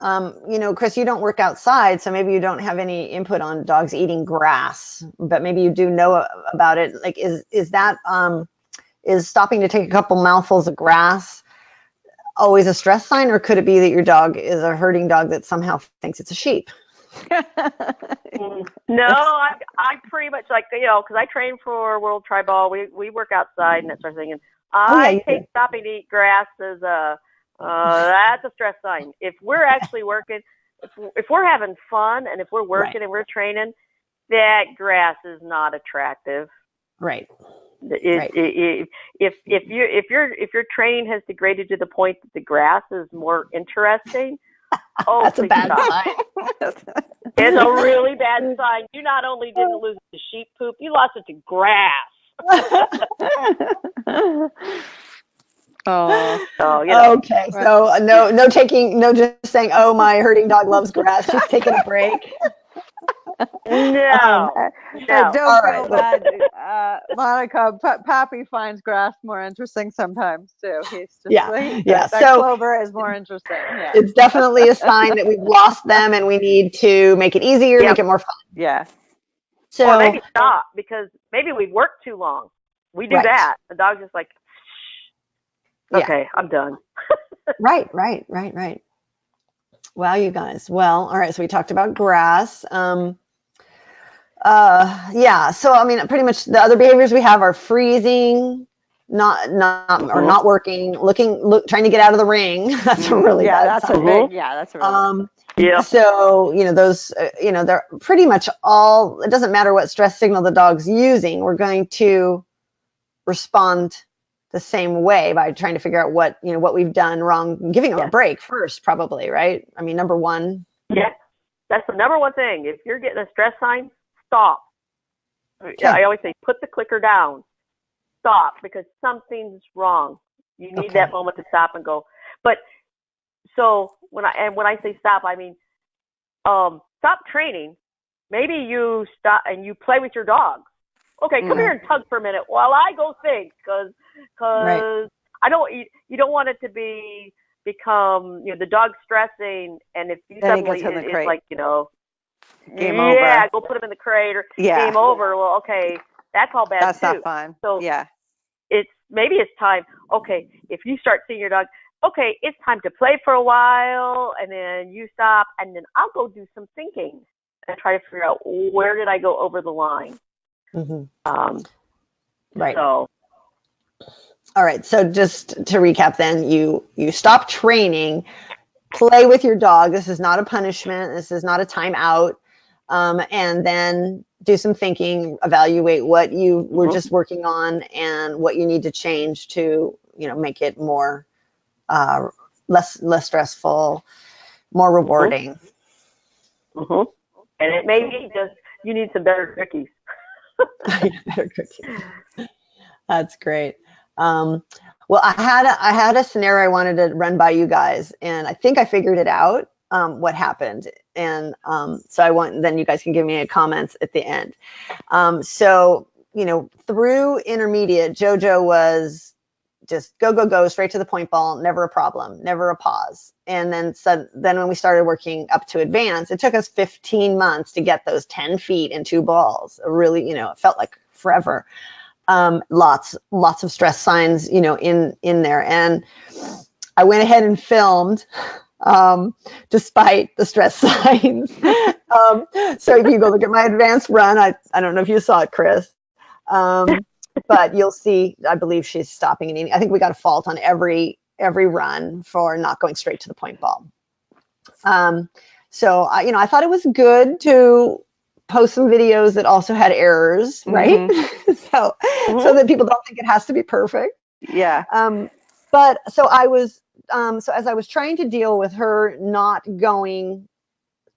[SPEAKER 2] Chris, you don't work outside, so maybe you don't have any input on dogs eating grass, but maybe you do know about it. Like, is stopping to take a couple mouthfuls of grass always a stress sign, or could it be that your dog is a herding dog that somehow thinks it's a sheep?
[SPEAKER 4] No, I pretty much because I train for World Tribal. We work outside and that sort of thing. And I take stopping to eat grass as that's a stress sign. If we're actually working, if we're having fun and if we're working and we're training, that grass is not attractive.
[SPEAKER 2] Right.
[SPEAKER 4] If your training has degraded to the point that the grass is more interesting,
[SPEAKER 2] that's a bad sign.
[SPEAKER 4] It's a really bad sign. You not only didn't lose it to sheep poop, you lost it to grass.
[SPEAKER 2] Okay. So no just saying, oh, my herding dog loves grass. She's taking a break.
[SPEAKER 4] No.
[SPEAKER 3] Don't feel bad. Monica, Pappy finds grass more interesting sometimes too. He's just that clover is more interesting. Yeah.
[SPEAKER 2] It's definitely a sign that we've lost them and we need to make it easier, make it more fun.
[SPEAKER 3] Yeah.
[SPEAKER 4] So, or maybe stop because maybe we've worked too long. We do that. The dog's just like, okay, I'm done.
[SPEAKER 2] Right. Wow, you guys. Well, all right. So we talked about grass. So I mean, pretty much the other behaviors we have are freezing, not working, trying to get out of the ring. That's a really bad sign.
[SPEAKER 3] That's a really
[SPEAKER 2] So those they're pretty much all. It doesn't matter what stress signal the dog's using. We're going to respond the same way by trying to figure out what we've done wrong, giving them a break first, probably, right? I mean, number one.
[SPEAKER 4] Yeah, that's the number one thing. If you're getting a stress sign, stop. Okay. I always say, put the clicker down. Stop, because something's wrong. You need that moment to stop and go. But so when I say stop, I mean stop training. Maybe you stop and you play with your dog. Okay, come here and tug for a minute while I go think, because I don't. You don't want it to become the dog stressing, and if you suddenly it's like game over. Yeah, go put him in the crate or game over. Well, okay, That's all bad
[SPEAKER 3] That's
[SPEAKER 4] too.
[SPEAKER 3] not fun.
[SPEAKER 4] So
[SPEAKER 3] Yeah.
[SPEAKER 4] maybe it's time. Okay, if you start seeing your dog, okay, it's time to play for a while, and then you stop, and then I'll go do some thinking and try to figure out where did I go over the line.
[SPEAKER 2] Right.
[SPEAKER 4] So.
[SPEAKER 2] All right. So just to recap, then you stop training, play with your dog. This is not a punishment. This is not a timeout. And then do some thinking, evaluate what you were just working on and what you need to change to, make it more, less stressful, more rewarding.
[SPEAKER 4] And it may be just you need some better cookies.
[SPEAKER 2] Better cookies. That's great. Well, I had a scenario I wanted to run by you guys, and I think I figured it out, what happened. And so then you guys can give me a comments at the end. So, through intermediate, JoJo was just go, straight to the point ball, never a problem, never a pause. And then when we started working up to advanced, it took us 15 months to get those 10 feet and 2 balls. Really, it felt like forever. Lots of stress signs, in there. And I went ahead and filmed, despite the stress signs. So if you go look at my advanced run, I don't know if you saw it, Chris, but you'll see, I believe she's stopping and eating. I think we got a fault on every run for not going straight to the point ball. So I thought it was good to post some videos that also had errors, right? So that people don't think it has to be perfect.
[SPEAKER 3] Yeah.
[SPEAKER 2] But so as I was trying to deal with her not going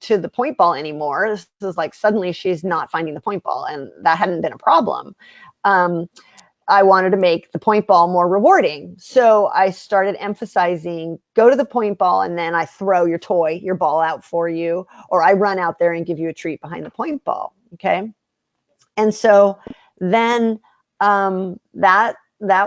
[SPEAKER 2] to the point ball anymore, this is like suddenly she's not finding the point ball, and that hadn't been a problem. I wanted to make the point ball more rewarding. So I started emphasizing, go to the point ball and then I throw your ball out for you, or I run out there and give you a treat behind the point ball. Okay. And so then that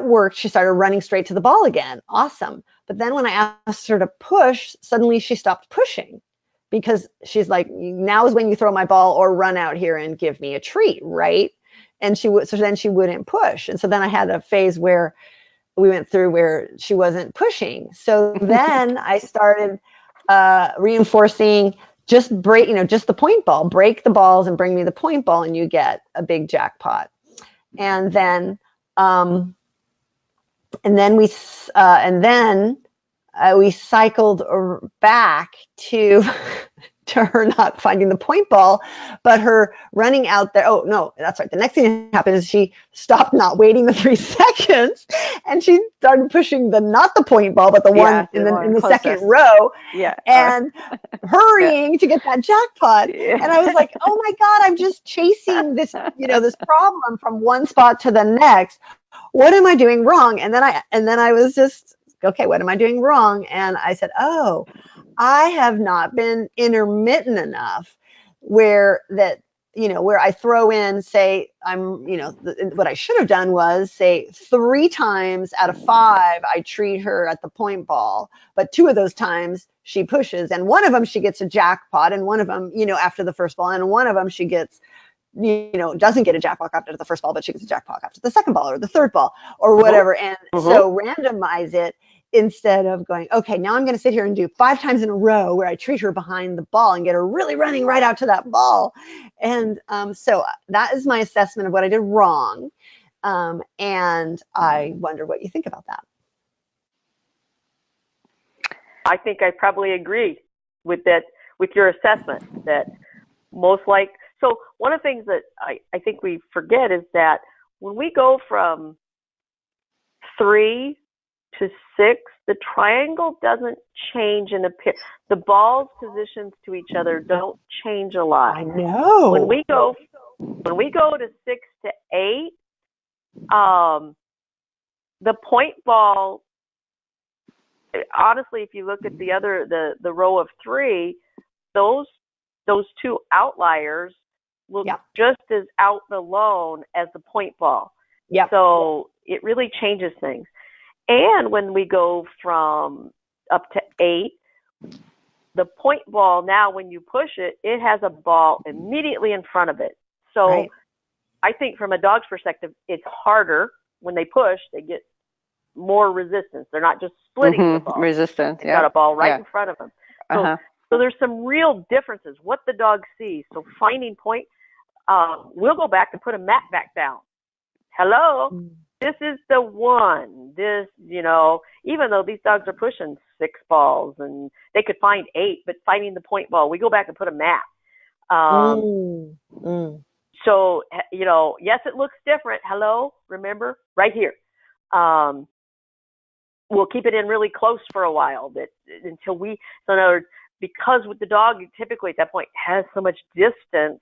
[SPEAKER 2] worked. She started running straight to the ball again. Awesome. But then when I asked her to push, suddenly she stopped pushing, because she's like, now is when you throw my ball or run out here and give me a treat, right? And so then she wouldn't push. And so then I had a phase where we went through where she wasn't pushing. So then I started reinforcing, just just the point ball, break the balls and bring me the point ball and you get a big jackpot. And then we cycled back to her not finding the point ball, but her running out there. Oh no, that's right. The next thing that happened is she stopped not waiting the 3 seconds, and she started pushing not the point ball, but the one in the second row.
[SPEAKER 3] Yeah.
[SPEAKER 2] And hurrying to get that jackpot. Yeah. And I was like, oh my God, I'm just chasing this, this problem from one spot to the next. What am I doing wrong? And then I was just, okay, what am I doing wrong? And I said, oh, I have not been intermittent enough where I throw in, say, what I should have done was say 3 times out of 5, I treat her at the point ball, but 2 of those times she pushes, and 1 of them she gets a jackpot, and 1 of them, after the first ball, and 1 of them she gets, doesn't get a jackpot after the first ball, but she gets a jackpot after the second ball or the third ball or whatever. And so randomize it, instead of going, okay, now I'm going to sit here and do 5 times in a row where I treat her behind the ball and get her really running right out to that ball. And so that is my assessment of what I did wrong. And I wonder what you think about that.
[SPEAKER 4] I think I probably agree with that, with your assessment that so one of the things that I think we forget is that when we go from 3 to 6, the triangle doesn't change in the ball's positions to each other don't change a lot.
[SPEAKER 2] I know.
[SPEAKER 4] When we go to 6 to 8, the point ball, honestly, if you look at the row of 3, those 2 outliers look just as out alone as the point ball. Yeah. So it really changes things. And when we go from up to 8, the point ball now, when you push it, it has a ball immediately in front of it. So I think from a dog's perspective, it's harder when they push. They get more resistance. They're not just splitting the ball.
[SPEAKER 3] Resistance.
[SPEAKER 4] They've got a ball right in front of them. So, so there's some real differences. What the dog sees. So finding point. We'll go back and put a mat back down. Hello, this is the one. This, you know, even though these dogs are pushing 6 balls and they could find 8, but finding the point ball, we go back and put a mat. So, you know, yes, it looks different. Hello, remember, right here. We'll keep it in really close for a while, but until we, so in other words, because with the dog, typically at that point has so much distance,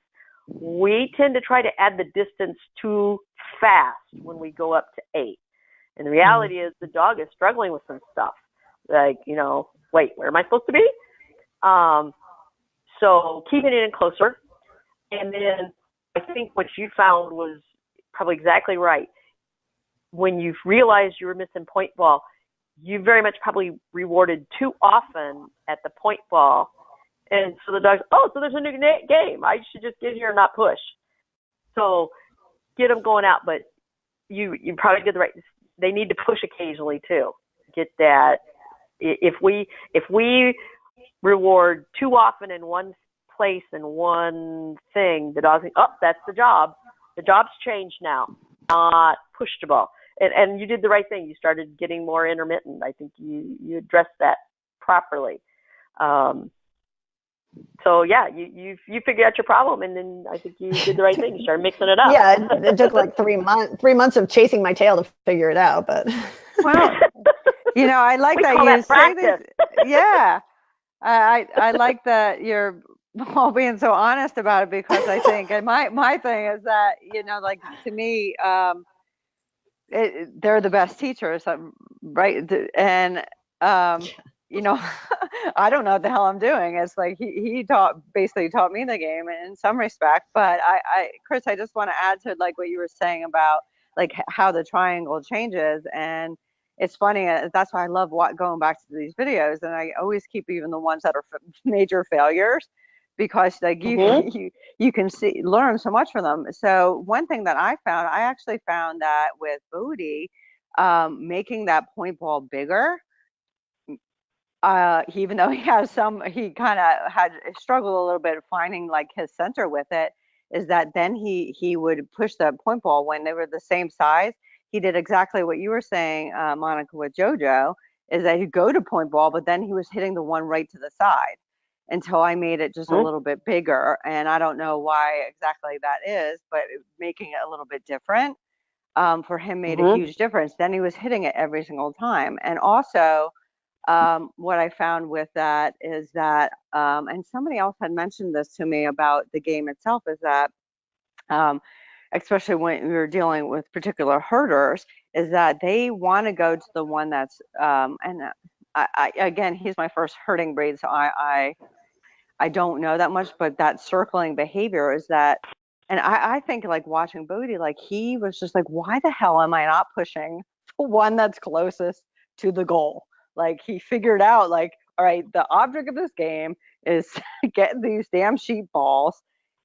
[SPEAKER 4] we tend to try to add the distance too fast when we go up to 8. And the reality is the dog is struggling with some stuff. Like, you know, wait, where am I supposed to be? So keeping it in closer. And then I think what you found was probably exactly right. When you realized you were missing point ball, you very much probably rewarded too often at the point ball. And so the dog's, oh, so there's a new game. I should just get here and not push. So get them going out, but you probably did the right. They need to push occasionally too. Get that. If we reward too often in one place and one thing, the dog's like, oh, that's the job. The job's changed now, not push the ball. And you did the right thing. You started getting more intermittent. I think you addressed that properly. So yeah, you figured out your problem, and then I think you did the right thing. You started mixing it up.
[SPEAKER 2] Yeah, it took like 3 months. 3 months of chasing my tail to figure it out, but.
[SPEAKER 3] Well, you know, I like that you say this. Yeah, I like that you're all being so honest about it, because I think, and my thing is that, you know, like, to me, they're the best teachers, right? And you know, I don't know what the hell I'm doing. It's like he basically taught me the game in some respect. But Chris, I just want to add to like what you were saying about like how the triangle changes. And it's funny, that's why I love going back to these videos, and I always keep even the ones that are major failures, because like you can learn so much from them. So one thing that I actually found that with Bodhi, making that point ball bigger, even though he kind of had struggled a little bit finding like his center with it, is that then he would push the point ball when they were the same size. He did exactly what you were saying, Monica, with JoJo, is that he'd go to point ball, but then he was hitting the one right to the side, until I made it just a little bit bigger. And I don't know why exactly that is, but making it a little bit different for him made a huge difference. Then he was hitting it every single time. And also, what I found with that is that, and somebody else had mentioned this to me about the game itself, is that, especially when we were dealing with particular herders, is that they want to go to the one that's, and again, he's my first herding breed, so I don't know that much, but that circling behavior is that, and I think like watching Bodhi, like he was just like, why the hell am I not pushing the one that's closest to the goal? Like he figured out like, all right, the object of this game is getting these damn sheep balls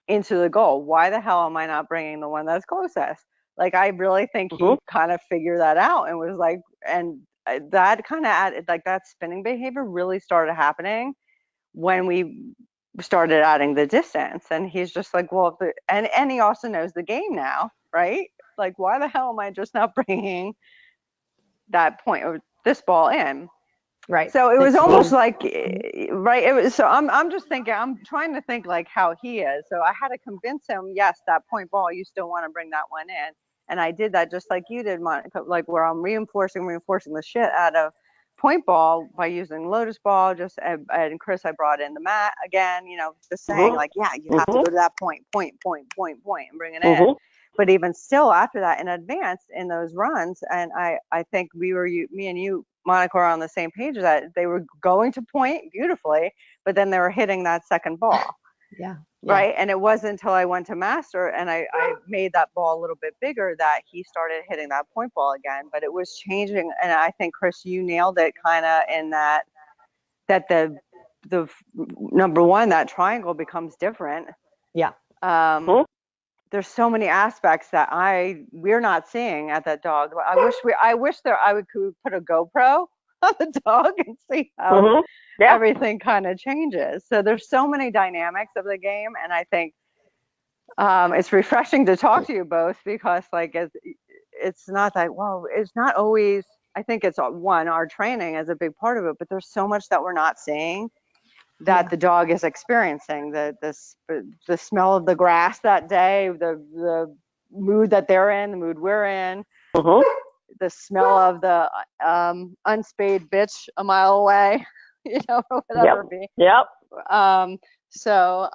[SPEAKER 3] into the goal. Why the hell am I not bringing the one that's closest? Like I really think he kind of figured that out and was like, and that kind of added, like that spinning behavior really started happening when we started adding the distance. And he's just like, well, and he also knows the game now, right? Like, why the hell am I just not bringing that point of this ball in?
[SPEAKER 2] Right.
[SPEAKER 3] So it was almost like, right. It was, so I'm just thinking, I'm trying to think like how he is. So I had to convince him, yes, that point ball, you still want to bring that one in. And I did that just like you did, Monica, like where I'm reinforcing the shit out of point ball by using lotus ball. And Chris, I brought in the mat again, you know, just saying like, yeah, you have to go to that point, and bring it in. But even still after that in advance in those runs, and I think me and you, Monica, are on the same page that they were going to point beautifully, but then they were hitting that second ball.
[SPEAKER 2] Yeah.
[SPEAKER 3] Right. And it wasn't until I went to master and I made that ball a little bit bigger that he started hitting that point ball again. But it was changing. And I think, Chris, you nailed it kind of in that the number one, that triangle becomes different.
[SPEAKER 2] Yeah.
[SPEAKER 3] there's so many aspects that we're not seeing at that dog. I wish I could put a GoPro on the dog and see how everything kind of changes. So there's so many dynamics of the game, and I think it's refreshing to talk to you both, because like it's not that, well, it's not always, I think it's our training is a big part of it, but there's so much that we're not seeing that the dog is experiencing, the smell of the grass that day, the mood that they're in, the mood we're in, the smell of the unspayed bitch a mile away, or whatever. So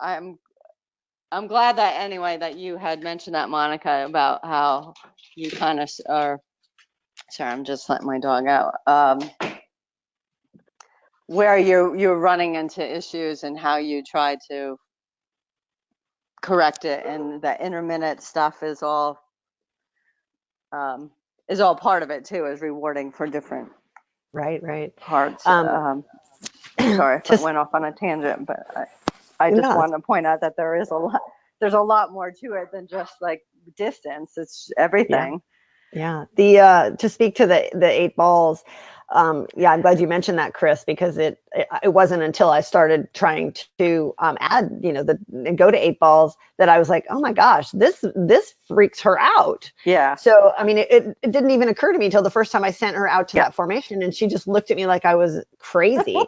[SPEAKER 3] I'm glad that anyway that you had mentioned that, Monica, about how you kind of are. Sorry, I'm just letting my dog out. Where you're running into issues and how you try to correct it, and the intermittent stuff is all part of it too, is rewarding for different parts. Sorry if I went off on a tangent, but I just wanted to point out that there's a lot more to it than just like distance. It's everything.
[SPEAKER 2] Yeah. To speak to the 8 balls, I'm glad you mentioned that, Chris, because it wasn't until I started trying to add, and go to 8 balls that I was like, oh my gosh, this freaks her out.
[SPEAKER 3] Yeah.
[SPEAKER 2] So, I mean, it didn't even occur to me until the first time I sent her out to that formation, and she just looked at me like I was crazy.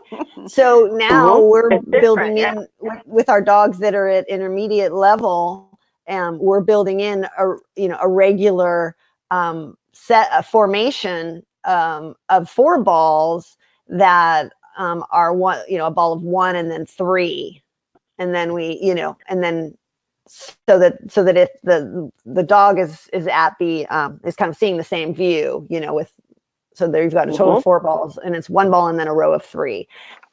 [SPEAKER 2] So now we're building in with our dogs that are at intermediate level, we're building in a regular a formation of 4 balls that are one, a ball of 1 and then 3, and then we, and then so that if the dog is at the is kind of seeing the same view, so there you've got a total of 4 balls, and it's 1 ball and then a row of 3,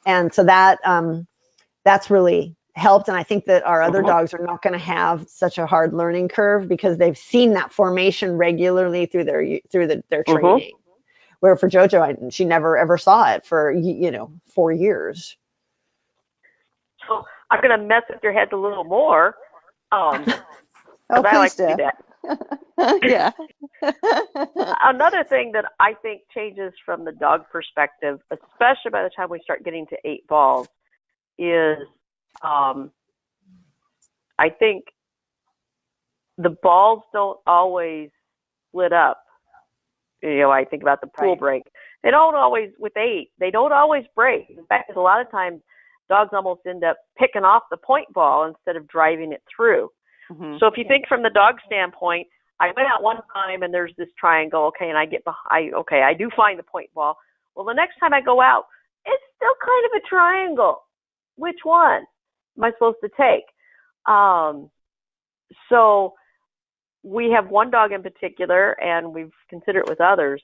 [SPEAKER 2] and so that's really helped. And I think that our other dogs are not going to have such a hard learning curve, because they've seen that formation regularly through their training. Where for JoJo, she never ever saw it for 4 years.
[SPEAKER 4] So I'm going to mess with your heads a little more. I like to do that.
[SPEAKER 3] Yeah.
[SPEAKER 4] Another thing that I think changes from the dog perspective, especially by the time we start getting to 8 balls, is I think the balls don't always split up. I think about the pool break. They don't always, with 8, they don't always break. In fact, a lot of times dogs almost end up picking off the point ball instead of driving it through. So if you think from the dog standpoint, I went out one time and there's this triangle, okay, and I get behind, okay, I do find the point ball. Well, the next time I go out, it's still kind of a triangle. Which one am I supposed to take? So we have one dog in particular, and we've considered it with others.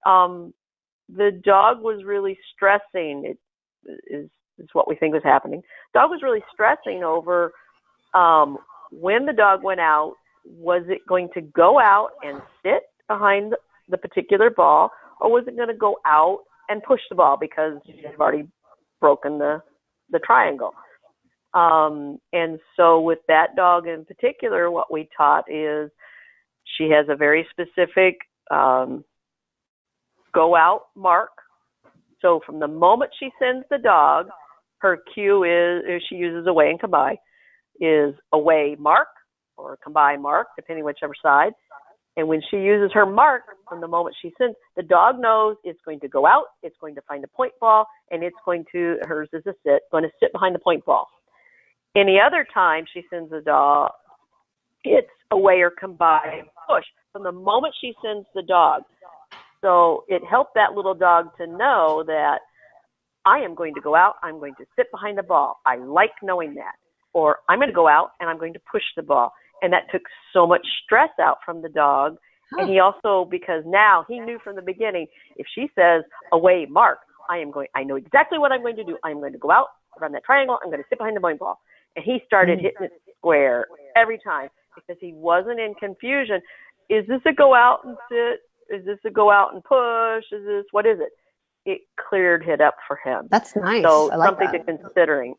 [SPEAKER 4] The dog was really stressing. It is what we think was happening. Dog was really stressing over when the dog went out. Was it going to go out and sit behind the particular ball, or was it going to go out and push the ball because you've already broken the triangle? And so with that dog in particular, what we taught is she has a very specific go out mark. So from the moment she sends the dog, her cue is she uses away and combine, is away mark or combine mark, depending whichever side. And when she uses her mark, from the moment she sends, the dog knows it's going to go out, it's going to find the point ball, and it's going to, hers is a sit, going to sit behind the point ball. Any other time she sends the dog, it's away or combine, push, from the moment she sends the dog. So it helped that little dog to know that I am going to go out, I'm going to sit behind the ball. I like knowing that. Or I'm going to go out and I'm going to push the ball. And that took so much stress out from the dog. And he also, because now he knew from the beginning, if she says away mark, I know exactly what I'm going to do. I'm going to go out, run that triangle, I'm going to sit behind the point ball. And he started hitting it square every time because he wasn't in confusion. Is this a go out and sit? Is this a go out and push? What is it? It cleared it up for him.
[SPEAKER 2] That's nice.
[SPEAKER 4] So
[SPEAKER 2] I like
[SPEAKER 4] something
[SPEAKER 2] that.
[SPEAKER 4] to considering.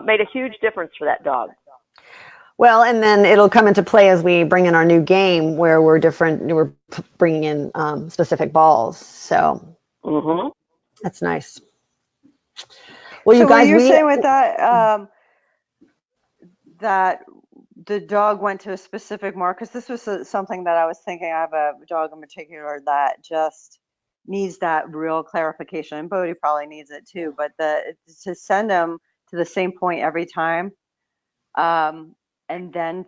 [SPEAKER 4] Made a huge difference for that dog.
[SPEAKER 2] Well, and then it'll come into play as we bring in our new game where we're bringing in specific balls. So that's nice. Well, you
[SPEAKER 3] So
[SPEAKER 2] guys,
[SPEAKER 3] were you saying with that that the dog went to a specific mark? Because this was something that I was thinking. I have a dog in particular that just needs that real clarification, and Bodhi probably needs it too. But to send them to the same point every time, and then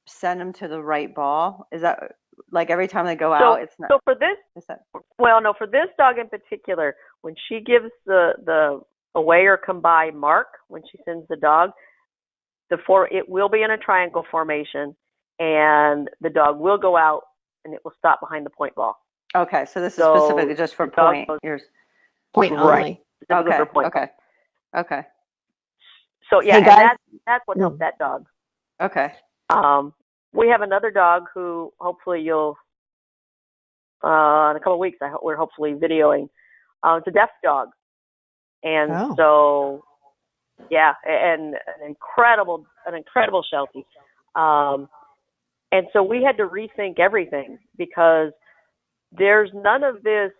[SPEAKER 3] send them to the right ball. Is that like every time they go out? It's not.
[SPEAKER 4] So for this, well, no, for this dog in particular, when she gives the away or come by mark, when she sends the dog, it will be in a triangle formation, and the dog will go out, and it will stop behind the point ball.
[SPEAKER 3] Okay, so this is specifically just for point.
[SPEAKER 2] Point only.
[SPEAKER 3] Okay. Okay.
[SPEAKER 4] So yeah,
[SPEAKER 2] hey guys,
[SPEAKER 4] and that's what helped that dog.
[SPEAKER 3] Okay.
[SPEAKER 4] We have another dog who hopefully you'll in a couple of weeks. We're hopefully videoing. It's a deaf dog, and so yeah, and an incredible Sheltie. And so we had to rethink everything because there's none of this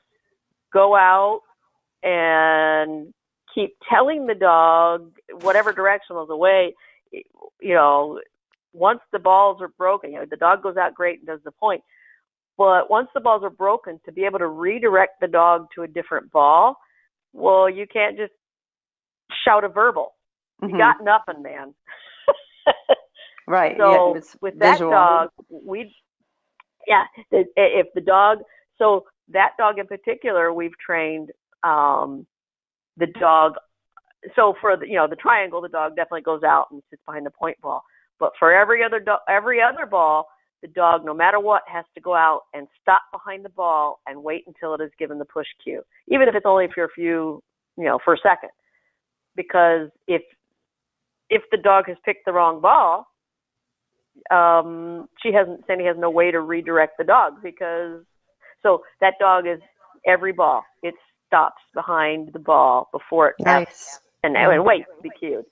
[SPEAKER 4] go out and keep telling the dog whatever direction was away. You know, once the balls are broken, the dog goes out great and does the point. But once the balls are broken, to be able to redirect the dog to a different ball, well, you can't just shout a verbal. You got nothing, man.
[SPEAKER 3] Right.
[SPEAKER 4] So
[SPEAKER 3] yeah,
[SPEAKER 4] with
[SPEAKER 3] visual.
[SPEAKER 4] that dog, if the dog, so that dog in particular, we've trained the dog. So for the triangle, the dog definitely goes out and sits behind the point ball. But for every other ball, the dog, no matter what, has to go out and stop behind the ball and wait until it is given the push cue, even if it's only for a second. Because if the dog has picked the wrong ball, Sandy has no way to redirect the dog so that dog is every ball. It stops behind the ball before it taps and waits to be cued.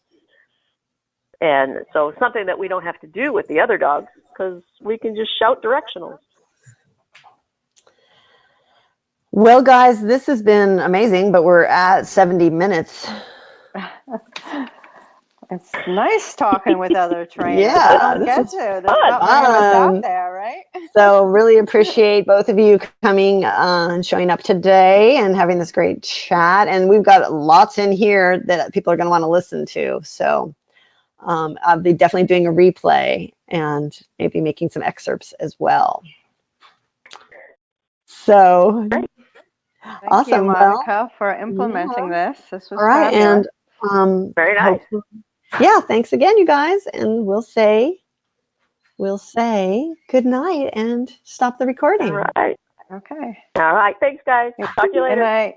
[SPEAKER 4] And so something that we don't have to do with the other dogs because we can just shout directionals.
[SPEAKER 2] Well, guys, this has been amazing, but we're at 70 minutes.
[SPEAKER 3] It's nice talking with other trainers.
[SPEAKER 2] Yeah,
[SPEAKER 3] There's not many of us out there, right?
[SPEAKER 2] So really appreciate both of you coming and showing up today and having this great chat. And we've got lots in here that people are going to want to listen to. So I'll be definitely doing a replay and maybe making some excerpts as well. So
[SPEAKER 3] Thank you, Monica, for implementing this. This was fabulous.
[SPEAKER 2] And
[SPEAKER 4] very nice.
[SPEAKER 2] Yeah, thanks again, you guys, and we'll say good night and stop the recording.
[SPEAKER 4] All right.
[SPEAKER 3] Okay.
[SPEAKER 4] All right. Thanks, guys. Talk to you later.
[SPEAKER 3] Good night.